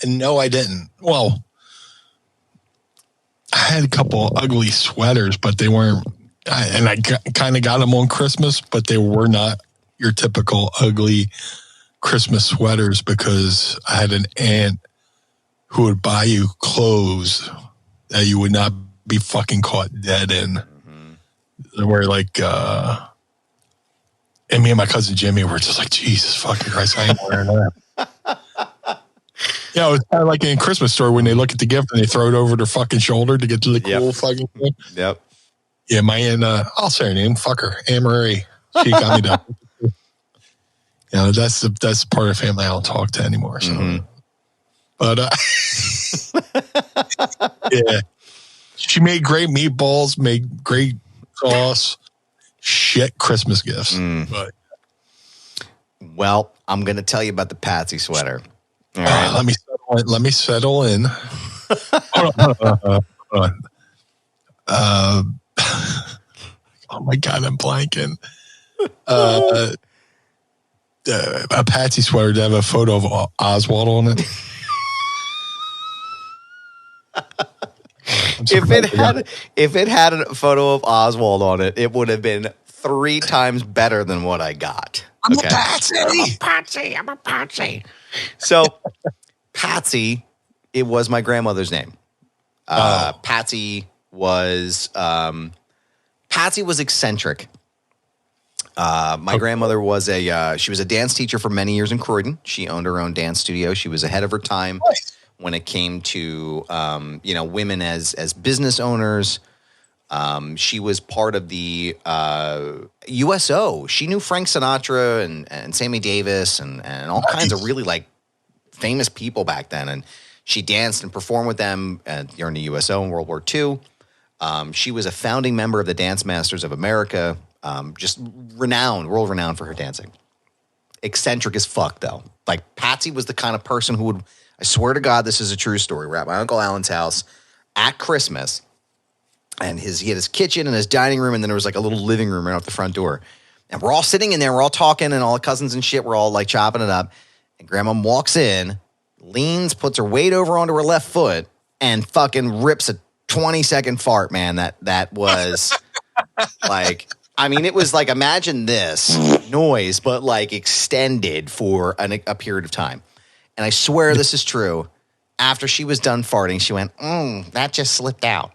No, I didn't. Well, I had a couple ugly sweaters, but they weren't, and I kind of got them on Christmas, but they were not your typical ugly Christmas sweaters because I had an aunt who would buy you clothes that you would not be fucking caught dead in. Mm-hmm. Where like, and me and my cousin Jimmy were just like, Jesus fucking Christ, I ain't wearing that. Yeah, it was kind of like in a Christmas store when they look at the gift and they throw it over their fucking shoulder to get to the cool fucking thing. Yep. Yeah, my aunt, I'll say her name, fuck her, Anne Marie. She got me done. You know, that's the part of the family I don't talk to anymore. So, but yeah, she made great meatballs, made great sauce, shit Christmas gifts. But well, I'm gonna tell you about the Patsy sweater. All right, let me settle in. Hold on. Oh my God, I'm blanking. A Patsy sweater to have a photo of Oswald on it. If it had a photo of Oswald on it, it would have been 3 times better than what I got. I'm a Patsy. I'm a Patsy. So Patsy, it was my grandmother's name. Patsy was eccentric. My grandmother was she was a dance teacher for many years in Croydon. She owned her own dance studio. She was ahead of her time when it came to women as business owners. She was part of the USO. She knew Frank Sinatra and Sammy Davis and all kinds of really like famous people back then. And she danced and performed with them during the USO in World War II. She was a founding member of the Dance Masters of America. Just world renowned for her dancing. Eccentric as fuck, though. Like, Patsy was the kind of person who would, I swear to God, this is a true story. We're at my Uncle Alan's house at Christmas, and he had his kitchen and his dining room, and then there was like a little living room right out the front door. And we're all sitting in there, we're all talking, and all the cousins and shit, we're all like chopping it up. And Grandma walks in, leans, puts her weight over onto her left foot, and fucking rips a 20-second fart, man. That was like, I mean, it was like, imagine this noise, but like extended for a period of time. And I swear this is true. After she was done farting, she went, that just slipped out.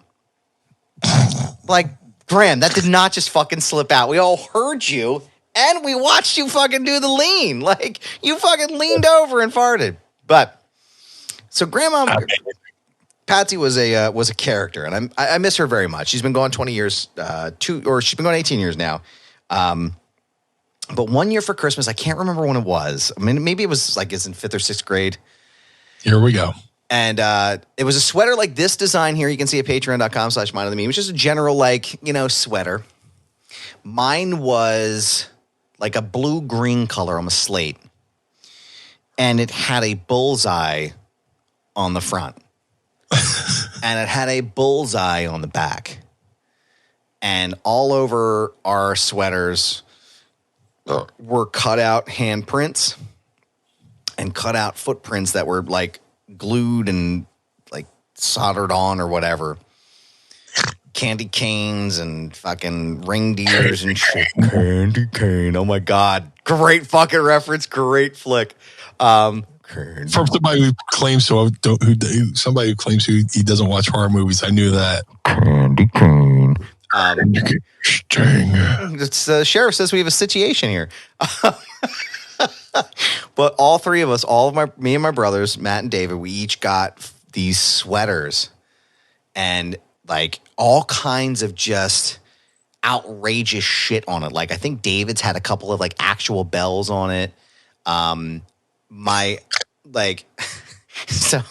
Like, Graham, that did not just fucking slip out. We all heard you, and we watched you fucking do the lean. Like, you fucking leaned over and farted. But, so Grandma... Patsy was a character, and I miss her very much. She's been gone 20 years, she's been gone 18 years now. But one year for Christmas, I can't remember when it was. I mean, maybe it was like it's in 5th or 6th grade. Here we go. And it was a sweater like this design here. You can see at patreon.com/mindofthememe. It was just a general sweater. Mine was like a blue-green color on a slate, and it had a bullseye on the front. And it had a bullseye on the back. And all over our sweaters were cut out handprints and cut out footprints that were like glued and like soldered on or whatever. Candy canes and fucking reindeers and shit. Candy cane. Oh my God. Great fucking reference. Great flick. From somebody who claims somebody who claims he doesn't watch horror movies, I knew that. Candy cane. It's the sheriff says we have a situation here. But all 3 of us, me and my brothers, Matt and David, we each got these sweaters and like all kinds of just outrageous shit on it. Like I think David's had a couple of like actual bells on it. So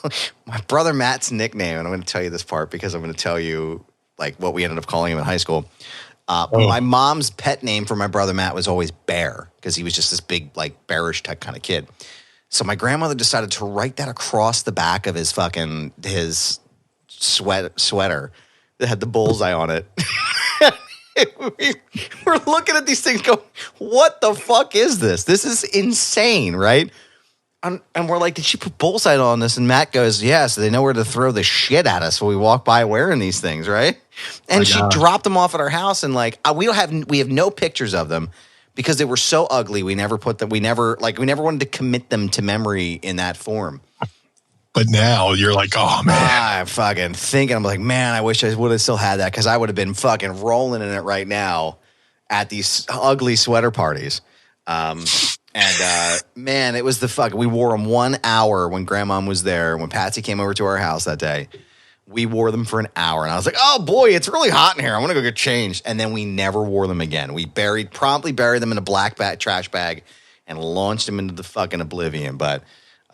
my brother Matt's nickname, and I'm going to tell you this part because I'm going to tell you like what we ended up calling him in high school. My mom's pet name for my brother Matt was always Bear because he was just this big, like bearish type kind of kid. So my grandmother decided to write that across the back of his sweater that had the bullseye on it. We're looking at these things going, what the fuck is this? This is insane, right? And we're like, did she put bullseye on this? And Matt goes, yeah, so they know where to throw the shit at us when we walk by wearing these things, right? And she dropped them off at our house, and like we have no pictures of them because they were so ugly. We never wanted to commit them to memory in that form. But now you're like, oh man, I'm fucking thinking. I'm like, man, I wish I would have still had that because I would have been fucking rolling in it right now at these ugly sweater parties. Man, it was the fuck. We wore them 1 hour when Grandma was there. When Patsy came over to our house that day, we wore them for an hour, and I was like, oh boy, it's really hot in here. I want to go get changed. And then we never wore them again. We promptly buried them in a black trash bag and launched them into the fucking oblivion. But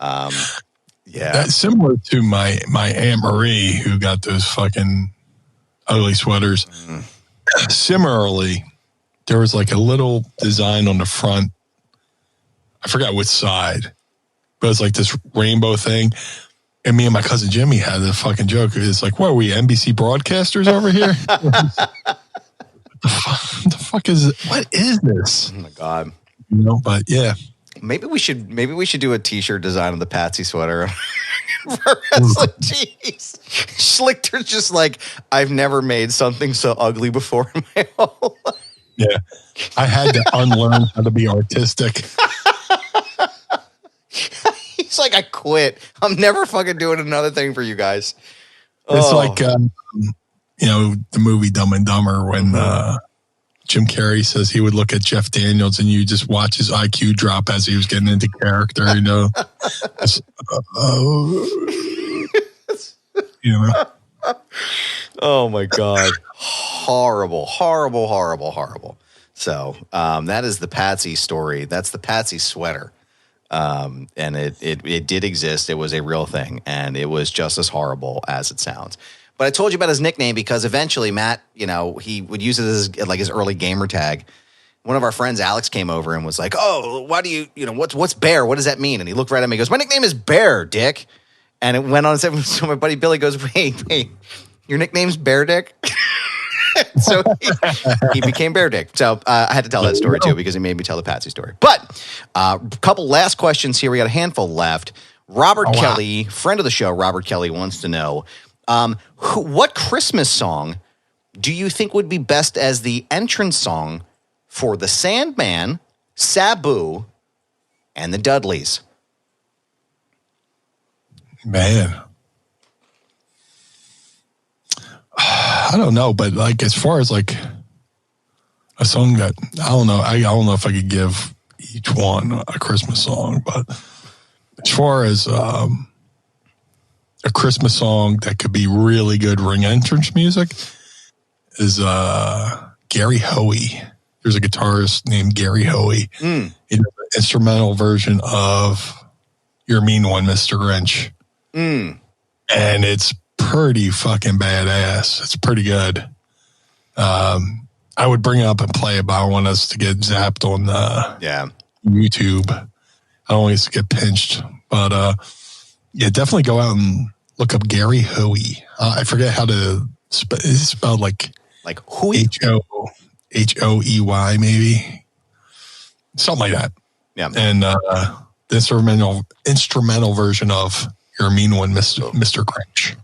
yeah, that's similar to my Aunt Marie who got those fucking ugly sweaters. Similarly, there was like a little design on the front. I forgot which side, but it was like this rainbow thing. And me and my cousin Jimmy had a fucking joke. It's like, what are we, NBC broadcasters over here? What the fuck is it? What is this? Oh my God. You know, but yeah. Maybe we should do a t-shirt design of the Patsy sweater for wrestling. Jeez. Schlichter's just like, I've never made something so ugly before in my whole life. Yeah. I had to unlearn how to be artistic. He's like, I quit. I'm never fucking doing another thing for you guys. It's like, you know, the movie Dumb and Dumber when Jim Carrey says he would look at Jeff Daniels and you just watch his IQ drop as he was getting into character, you know. You know. Oh my God. Horrible, horrible, horrible, horrible. So that is the Patsy story. That's the Patsy sweater. And it did exist. It was a real thing, and it was just as horrible as it sounds. But I told you about his nickname because eventually Matt, you know, he would use it as like his early gamer tag. One of our friends, Alex, came over and was like, "Oh, why do you know, what's Bear? What does that mean?" And he looked right at me and goes, "My nickname is Bear, Dick." And it went on and said, so my buddy Billy goes, wait, your nickname's Bear Dick? So he became Bear Dick. So I had to tell that story too because he made me tell the Patsy story. But a couple last questions here. We got a handful left. Robert Kelly, friend of the show, Robert Kelly wants to know, what Christmas song do you think would be best as the entrance song for the Sandman, Sabu, and the Dudleys? Man. I don't know, but like as far as like a song that I don't know if I could give each one a Christmas song, but as far as a Christmas song that could be really good ring entrance music is Gary Hoey. There's a guitarist named Gary Hoey. He does an instrumental version of You're a Mean One, Mr. Grinch. And it's pretty fucking badass. It's pretty good. I would bring it up and play it, but I want us to get zapped on YouTube. I don't want us to get pinched. But yeah, definitely go out and look up Gary Hoey. I forget how to it's spelled like Hoey? Hoey maybe. Something like that. Yeah. And the instrumental version of You're a Mean One, Mr. Grinch.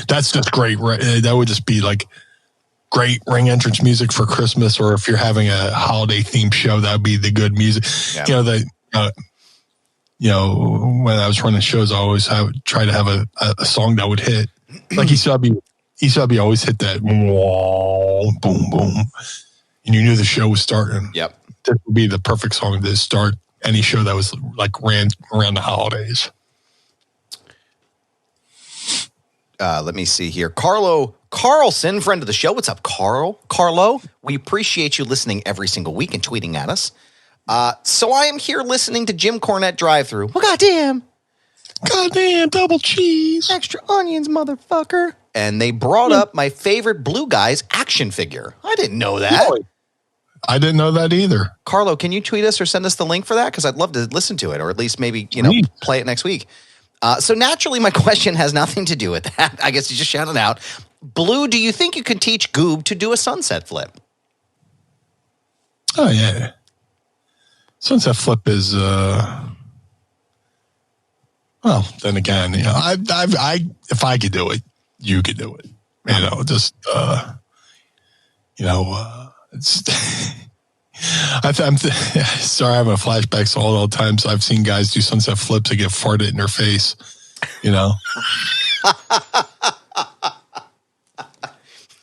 That's just great. That would just be like great ring entrance music for Christmas, or if you're having a holiday themed show, that would be the good music. Yeah. You know, when I was running shows, I always try to have a song that would hit. Like Esabi always hit that boom, boom, and you knew the show was starting. Yep, that would be the perfect song to start any show that was like ran around the holidays. Let me see here. Carlson, friend of the show. What's up, Carlo? We appreciate you listening every single week and tweeting at us. So I am here listening to Jim Cornette drive-thru. Well, goddamn, double cheese. Extra onions, motherfucker. And they brought up my favorite Blue Guys action figure. I didn't know that. Really? I didn't know that either. Carlo, can you tweet us or send us the link for that? Because I'd love to listen to it, or at least maybe, play it next week. So naturally, my question has nothing to do with that. I guess you just shout it out. Blue, do you think you can teach Goob to do a sunset flip? Oh, yeah. Sunset flip is, well, then again, if I could do it, you could do it. It's I'm sorry, I'm having a flashback. So all the times I've seen guys do sunset flips and get farted in their face, you know.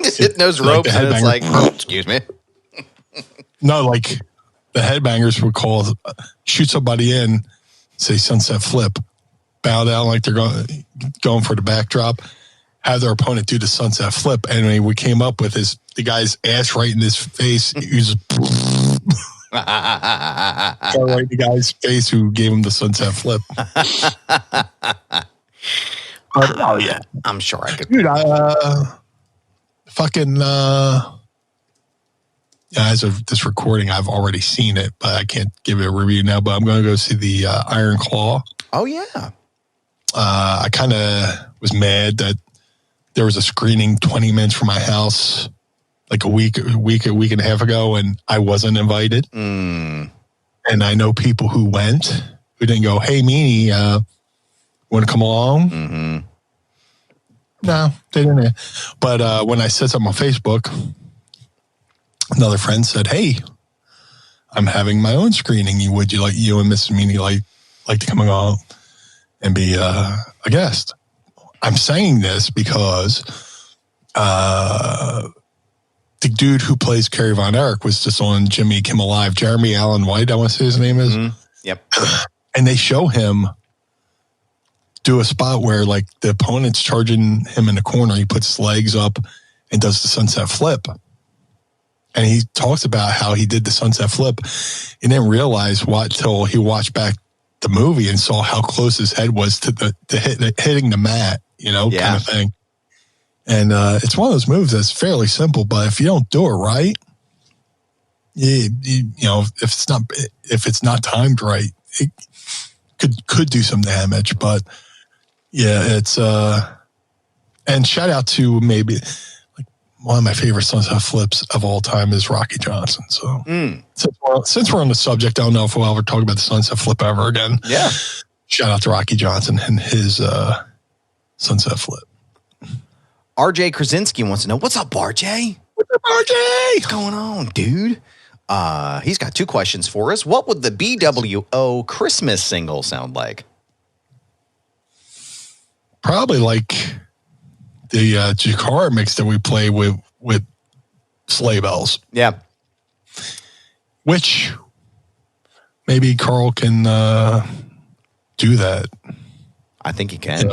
Just hitting those ropes and it's like, oh, excuse me. No, like the headbangers would call, shoot somebody in, say sunset flip, bow down like they're going for the backdrop, have their opponent do the sunset flip. And we came up with is the guy's ass right in his face. He was right in the guy's face who gave him the sunset flip. Oh, yeah. I'm sure I could. Dude, as of this recording, I've already seen it, but I can't give it a review now. But I'm going to go see the Iron Claw. Oh, yeah. I kind of was mad that there was a screening 20 minutes from my house like a week and a half ago, and I wasn't invited. And I know people who went who didn't go, hey, Meanie, want to come along? Mm-hmm. No, they didn't. But when I said something on Facebook, another friend said, hey, I'm having my own screening. Would you like you and Mrs. Meanie like to come along and be a guest? I'm saying this because the dude who plays Kerry Von Erich was just on Jimmy Kimmel Live. Jeremy Allen White, I want to say his name is. Mm-hmm. Yep. And they show him do a spot where like the opponent's charging him in the corner. He puts his legs up and does the sunset flip. And he talks about how he did the sunset flip. He didn't realize till he watched back the movie and saw how close his head was to hitting the mat, kind of thing. And it's one of those moves that's fairly simple, but if you don't do it right, if it's not timed right, it could do some damage. But yeah, it's and shout out to maybe like one of my favorite sunset flips of all time is Rocky Johnson. So since we're on the subject, I don't know if we'll ever talk about the sunset flip ever again. Yeah, shout out to Rocky Johnson and his sunset flip. RJ Krasinski wants to know, what's up, RJ? What's up, RJ? What's going on, dude? He's got two questions for us. What would the BWO Christmas single sound like? Probably like the Jakar mix that we play with sleigh bells. Yeah. Which maybe Carl can do that. I think he can.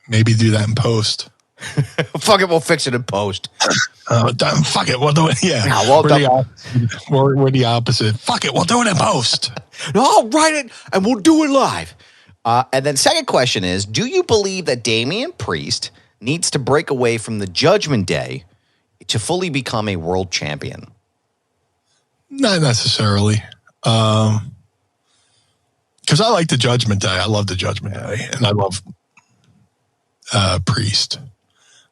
Maybe do that in post. Fuck it, we'll fix it in post. Fuck it, we'll do it. Yeah, no, we're the opposite. Fuck it, we'll do it in post. No, I'll write it and we'll do it live. And then second question is, do you believe that Damian Priest needs to break away from the Judgment Day to fully become a world champion? Not necessarily. Because I like the Judgment Day. I love the Judgment Day. And I love Priest.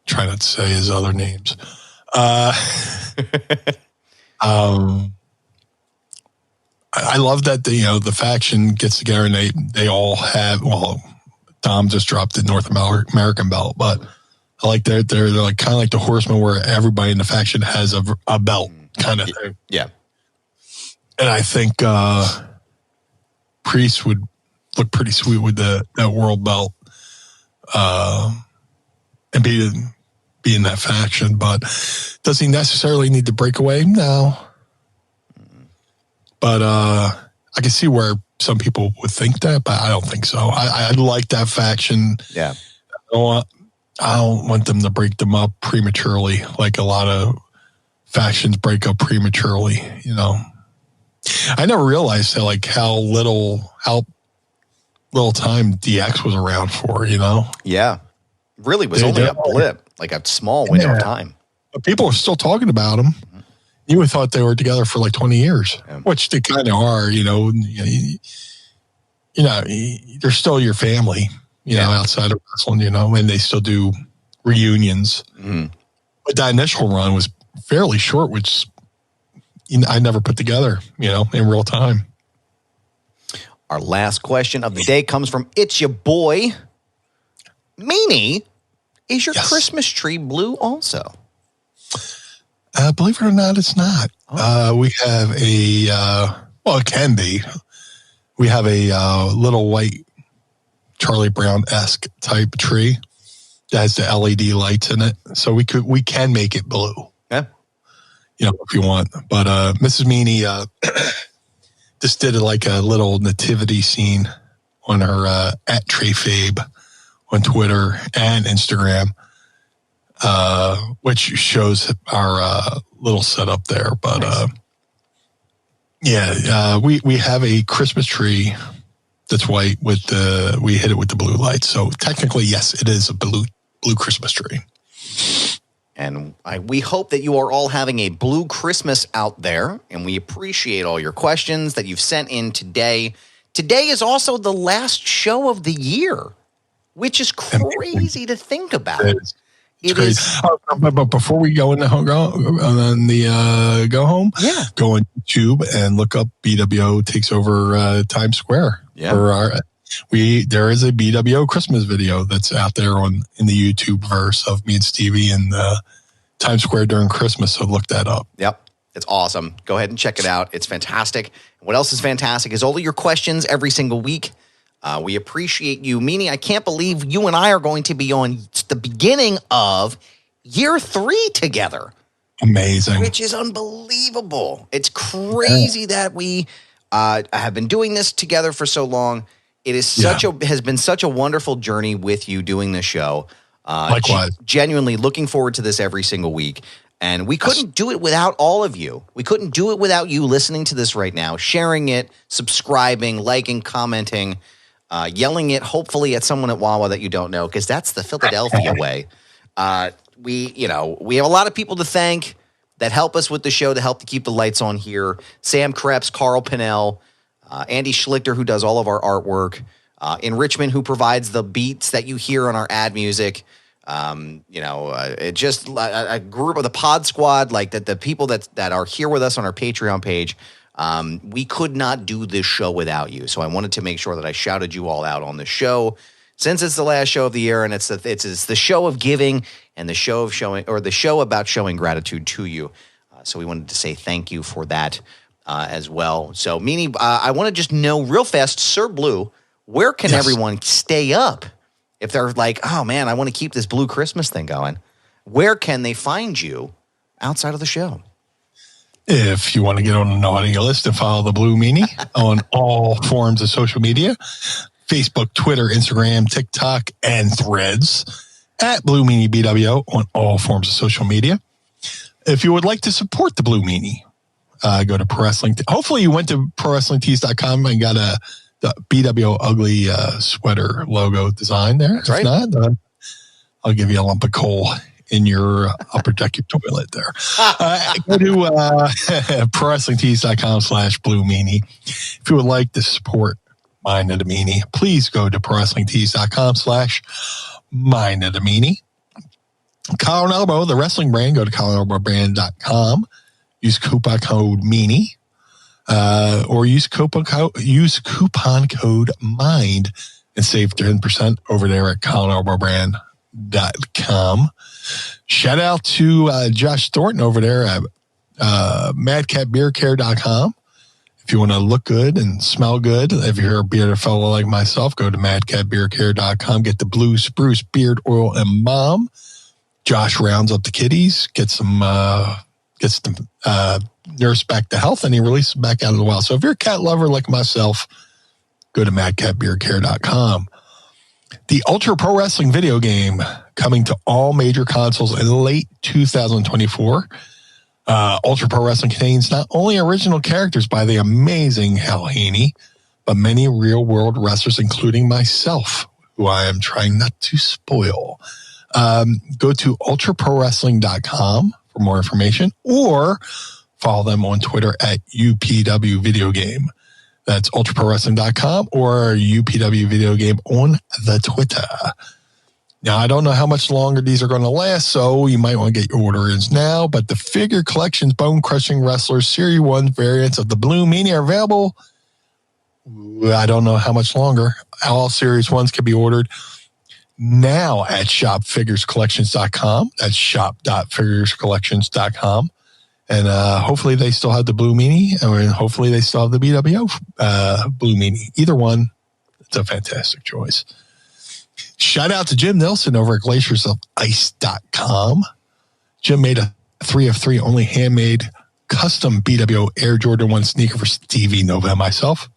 Try not to say his other names. I love that the faction gets together and they all have, well, Dom just dropped the North American belt, but I like they're like kind of like the Horsemen where everybody in the faction has a belt kind of thing. Yeah. And I think Priest would look pretty sweet with that world belt and be in that faction, but does he necessarily need to break away? No. But I can see where some people would think that, but I don't think so. I like that faction. Yeah. I don't want them to break them up prematurely, like a lot of factions break up prematurely, I never realized that, like how little time DX was around for, Yeah. Really was only a blip, like a small window of time. But people are still talking about them. You would have thought they were together for like 20 years, which they kind of are, they're still your family, outside of wrestling, and they still do reunions. Mm. But that initial run was fairly short, which I never put together, in real time. Our last question of the day comes from It's Your Boy. Meanie, is your Christmas tree blue also? Believe it or not, it's not. We have it can be. We have a little white Charlie Brown-esque type tree that has the LED lights in it. So we can make it blue. Yeah. If you want. But Mrs. Meanie just did like a little nativity scene on her at TreyFabe on Twitter and Instagram, which shows our little setup there. But nice. We have a Christmas tree that's white we hit it with the blue lights. So technically, yes, it is a blue Christmas tree. And we hope that you are all having a blue Christmas out there, and we appreciate all your questions that you've sent in today. Today is also the last show of the year, which is crazy to think about. It is. But before we go into go home, go on YouTube and look up BWO takes over Times Square. Yeah. There is a BWO Christmas video that's out there in the YouTube verse of me and Stevie in Times Square during Christmas. So look that up. Yep. It's awesome. Go ahead and check it out. It's fantastic. What else is fantastic is all of your questions every single week. We appreciate you. Meanie, I can't believe you and I are going to be on the beginning of year 3 together. Amazing. Which is unbelievable. It's crazy that we have been doing this together for so long. It is has been such a wonderful journey with you doing this show. Likewise. Genuinely looking forward to this every single week. And we couldn't do it without all of you. We couldn't do it without you listening to this right now, sharing it, subscribing, liking, commenting, yelling it, hopefully at someone at Wawa that you don't know, because that's the Philadelphia way. We have a lot of people to thank that help us with the show, to help to keep the lights on here. Sam Krebs, Carl Pinnell, Andy Schlichter, who does all of our artwork, in Richmond, who provides the beats that you hear on our ad music. It just a group of the Pod Squad, like the people that are here with us on our Patreon page. We could not do this show without you. So I wanted to make sure that I shouted you all out on the show, since it's the last show of the year, and it's the show of giving and the show of showing, or the show about showing gratitude to you. So we wanted to say thank you for that as well. So Meanie, I want to just know real fast, Sir Blue, where can everyone stay up? If they're like, oh man, I want to keep this Blue Christmas thing going, where can they find you outside of the show? If you want to get on the naughty list and follow the Blue Meanie on all forms of social media, Facebook, Twitter, Instagram, TikTok, and Threads, at Blue Meanie BWO on all forms of social media. If you would like to support the Blue Meanie, go to Pro Wrestling. Hopefully you went to ProWrestlingTees.com and got the BWO ugly sweater logo design there. That's right. If not, I'll give you a lump of coal in your upper deck your toilet there. Go to ProWrestlingTees.com/Blue Meanie. If you would like to support Mind of the Meanie, please go to ProWrestlingTees.com/Mind of the Meanie. Collar and Elbow, the wrestling brand, go to collarandelbowbrand.com. Use coupon code Meanie. Or use coupon code MIND and save 10% over there at collarandelbowbrand.com. Shout out to Josh Thornton over there at madcatbeardcare.com. If you want to look good and smell good, if you're a bearded fellow like myself, go to madcatbeardcare.com. Get the Blue Spruce Beard Oil and Balm. Josh rounds up the kitties, gets them nurse back to health, and he releases them back out of the wild. So if you're a cat lover like myself, go to madcatbeardcare.com. The Ultra Pro Wrestling video game coming to all major consoles in late 2024. Ultra Pro Wrestling contains not only original characters by the amazing Hal Haney, but many real-world wrestlers, including myself, who I am trying not to spoil. Go to ultraprowrestling.com for more information, or follow them on Twitter at UPW Video Game. That's ultraprowrestling.com or UPW Video Game on the Twitter. Now, I don't know how much longer these are going to last, so you might want to get your orders now, but the Figure Collections Bone Crushing Wrestlers Series 1 variants of the Blue Meanie are available. I don't know how much longer. All Series 1s can be ordered now at shopfigurescollections.com. That's shop.figurescollections.com. And hopefully they still have the Blue Meanie, or hopefully they still have the BWO Blue Meanie. Either one, it's a fantastic choice. Shout out to Jim Nelson over at glaciersofIce.com. Jim made a 3 of 3 only handmade custom BWO Air Jordan 1 sneaker for Stevie, Nova, and myself.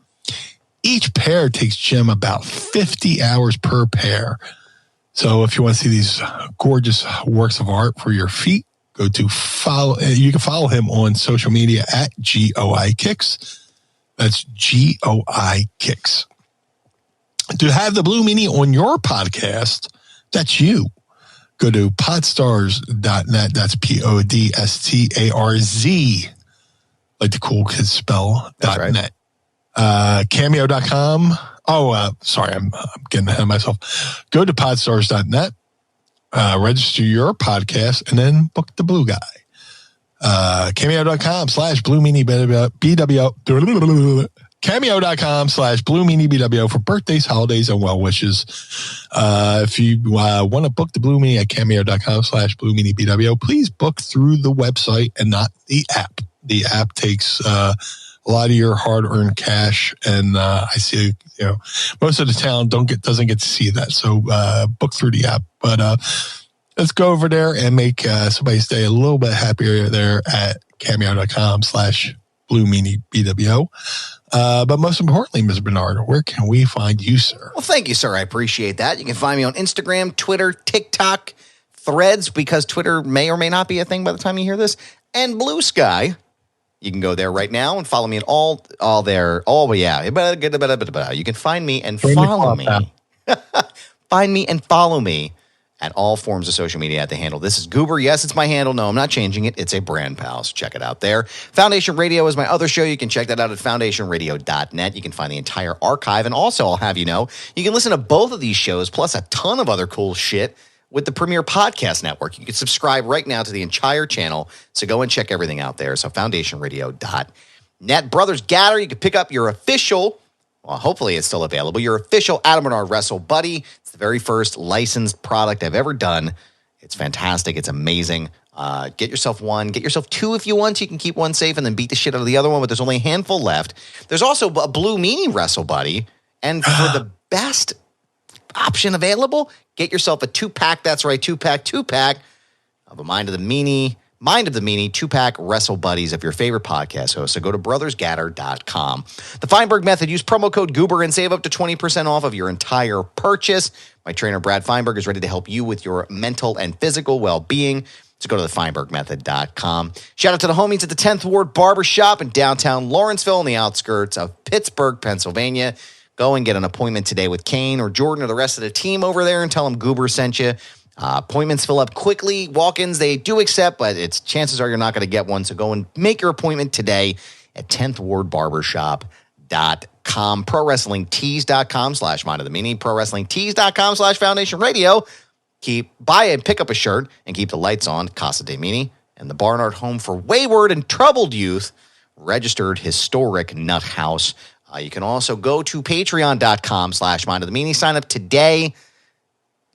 Each pair takes Jim about 50 hours per pair. So if you want to see these gorgeous works of art for your feet, go to follow. You can follow him on social media at GOI Kicks. That's GOI Kicks. To have the Blue Meanie on your podcast, that's you. Go to podstars.net. That's PODSTARZ, like the cool kids spell, .net. Cameo.com. Sorry, I'm getting ahead of myself. Go to podstars.net, register your podcast, and then book the blue guy. Cameo.com/Blue Meanie BWO. Cameo.com/Blue Meanie BWO for birthdays, holidays, and well wishes. If you want to book the Blue Meanie at Cameo.com/Blue Meanie BWO, please book through the website and not the app. The app takes a lot of your hard-earned cash, and I see, most of the town doesn't get to see that. So book through the app. But let's go over there and make somebody's day a little bit happier there at Cameo.com/Blue Meanie BWO. But most importantly, Ms. Barnard, where can we find you, sir? Well, thank you, sir. I appreciate that. You can find me on Instagram, Twitter, TikTok, Threads, because Twitter may or may not be a thing by the time you hear this, and Blue Sky. You can go there right now and follow me at all there. Oh, yeah. You can find me and follow me. Find me and follow me at all forms of social media at the handle. This is Goober. Yes, it's my handle. No, I'm not changing it. It's a brand, pal. So check it out there. Foundation Radio is my other show. You can check that out at foundationradio.net. You can find the entire archive. And also, I'll have you know, you can listen to both of these shows, plus a ton of other cool shit with the Premier Podcast Network. You can subscribe right now to the entire channel. So go and check everything out there. So foundationradio.net. Brothers Gaddor, you can pick up your official, well, hopefully it's still available, your official Adam Barnard Wrestle Buddy. It's the very first licensed product I've ever done. It's fantastic. It's amazing. Get yourself one. Get yourself two if you want. You can keep one safe and then beat the shit out of the other one, but there's only a handful left. There's also a Blue Meanie Wrestle Buddy. And for the best option available, get yourself a 2-pack. That's right, 2-pack of a Mind of the Meanie 2-pack Wrestle Buddies of your favorite podcast host. So go to brothersgaddor.com. The Feinberg Method. Use promo code Goober and save up to 20% off of your entire purchase. My trainer, Brad Feinberg, is ready to help you with your mental and physical well-being. So go to thefeinbergmethod.com. Shout out to the homies at the 10th Ward Barbershop in downtown Lawrenceville on the outskirts of Pittsburgh, Pennsylvania. Go and get an appointment today with Kane or Jordan or the rest of the team over there and tell them Goober sent you. Appointments fill up quickly. Walk-ins, they do accept, but chances are you're not going to get one. So go and make your appointment today at 10th Ward Barbershop.com. ProWrestlingTees.com/Mind of the Meanie. ProWrestlingTees.com/Foundation Radio. Buy and pick up a shirt and keep the lights on. Casa DeMeanie and the Barnard Home for Wayward and Troubled Youth. Registered Historic Nut House. You can also go to patreon.com/Mind of the Meanie. Sign up today.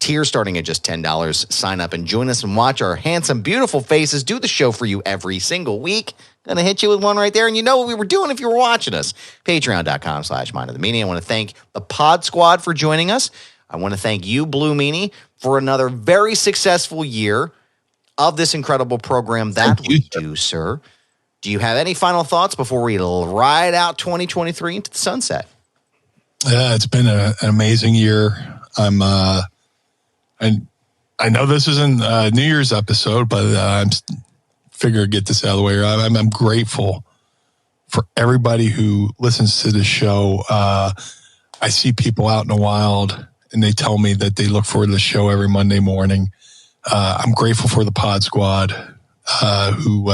Tiers starting at just $10. Sign up and join us and watch our handsome, beautiful faces do the show for you every single week. Gonna hit you with one right there, and you know what we were doing if you were watching us. Patreon.com/Mind of the Meanie. I want to thank the Pod Squad for joining us. I want to thank you, Blue Meanie, for another very successful year of this incredible program that we do, sir. Do you have any final thoughts before we ride out 2023 into the sunset? Yeah, it's been an amazing year. I know this isn't a New Year's episode, but I'm figure get this out of the way. I'm grateful for everybody who listens to the show. I see people out in the wild, and they tell me that they look forward to the show every Monday morning. I'm grateful for the Pod Squad who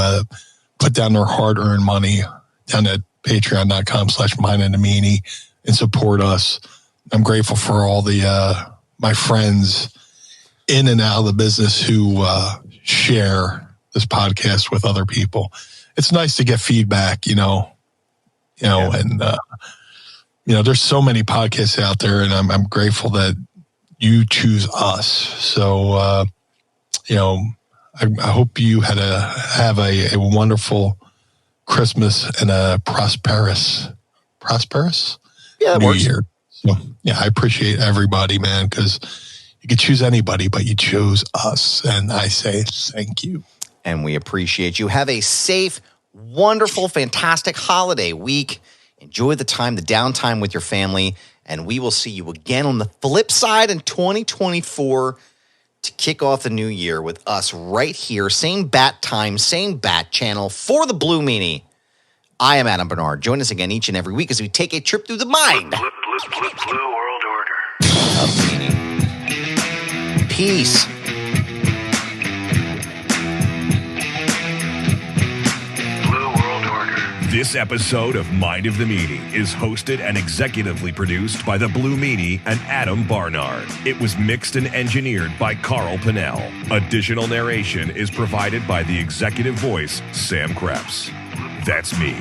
put down their hard-earned money down at patreon.com/Mind of the Meanie and support us. I'm grateful for all the my friends in and out of the business who share this podcast with other people. It's nice to get feedback, and there's so many podcasts out there, and I'm grateful that you choose us. So, I hope you have a wonderful Christmas and a prosperous New Year. So, yeah, I appreciate everybody, man, because you could choose anybody, but you chose us. And I say thank you. And we appreciate you. Have a safe, wonderful, fantastic holiday week. Enjoy the downtime with your family. And we will see you again on the flip side in 2024 to kick off the new year with us right here. Same bat time, same bat channel for the Blue Meanie. I am Adam Barnard. Join us again each and every week as we take a trip through the mind Blue World Order. of Meanie. Peace. Blue World Order. This episode of Mind of the Meanie is hosted and executively produced by the Blue Meanie and Adam Barnard. It was mixed and engineered by Carl Pinnell. Additional narration is provided by the executive voice, Sam Krebs. That's me.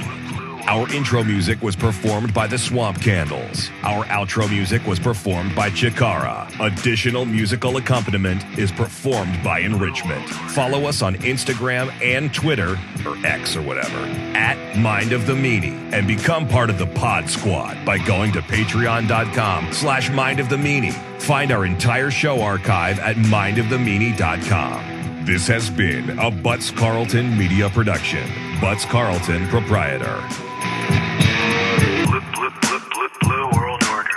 Our intro music was performed by the Swamp Candles. Our outro music was performed by Chikara. Additional musical accompaniment is performed by Enrichment. Follow us on Instagram and Twitter, or X or whatever, at Mind of the Meanie, and become part of the Pod Squad by going to patreon.com/Mind of the Meanie. Find our entire show archive at mindofthemeanie.com. This has been a Butts Carlton media production. Butts Carlton, proprietor. Blue World Order.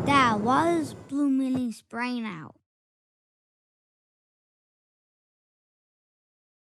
That was Blue Meanie's brain out.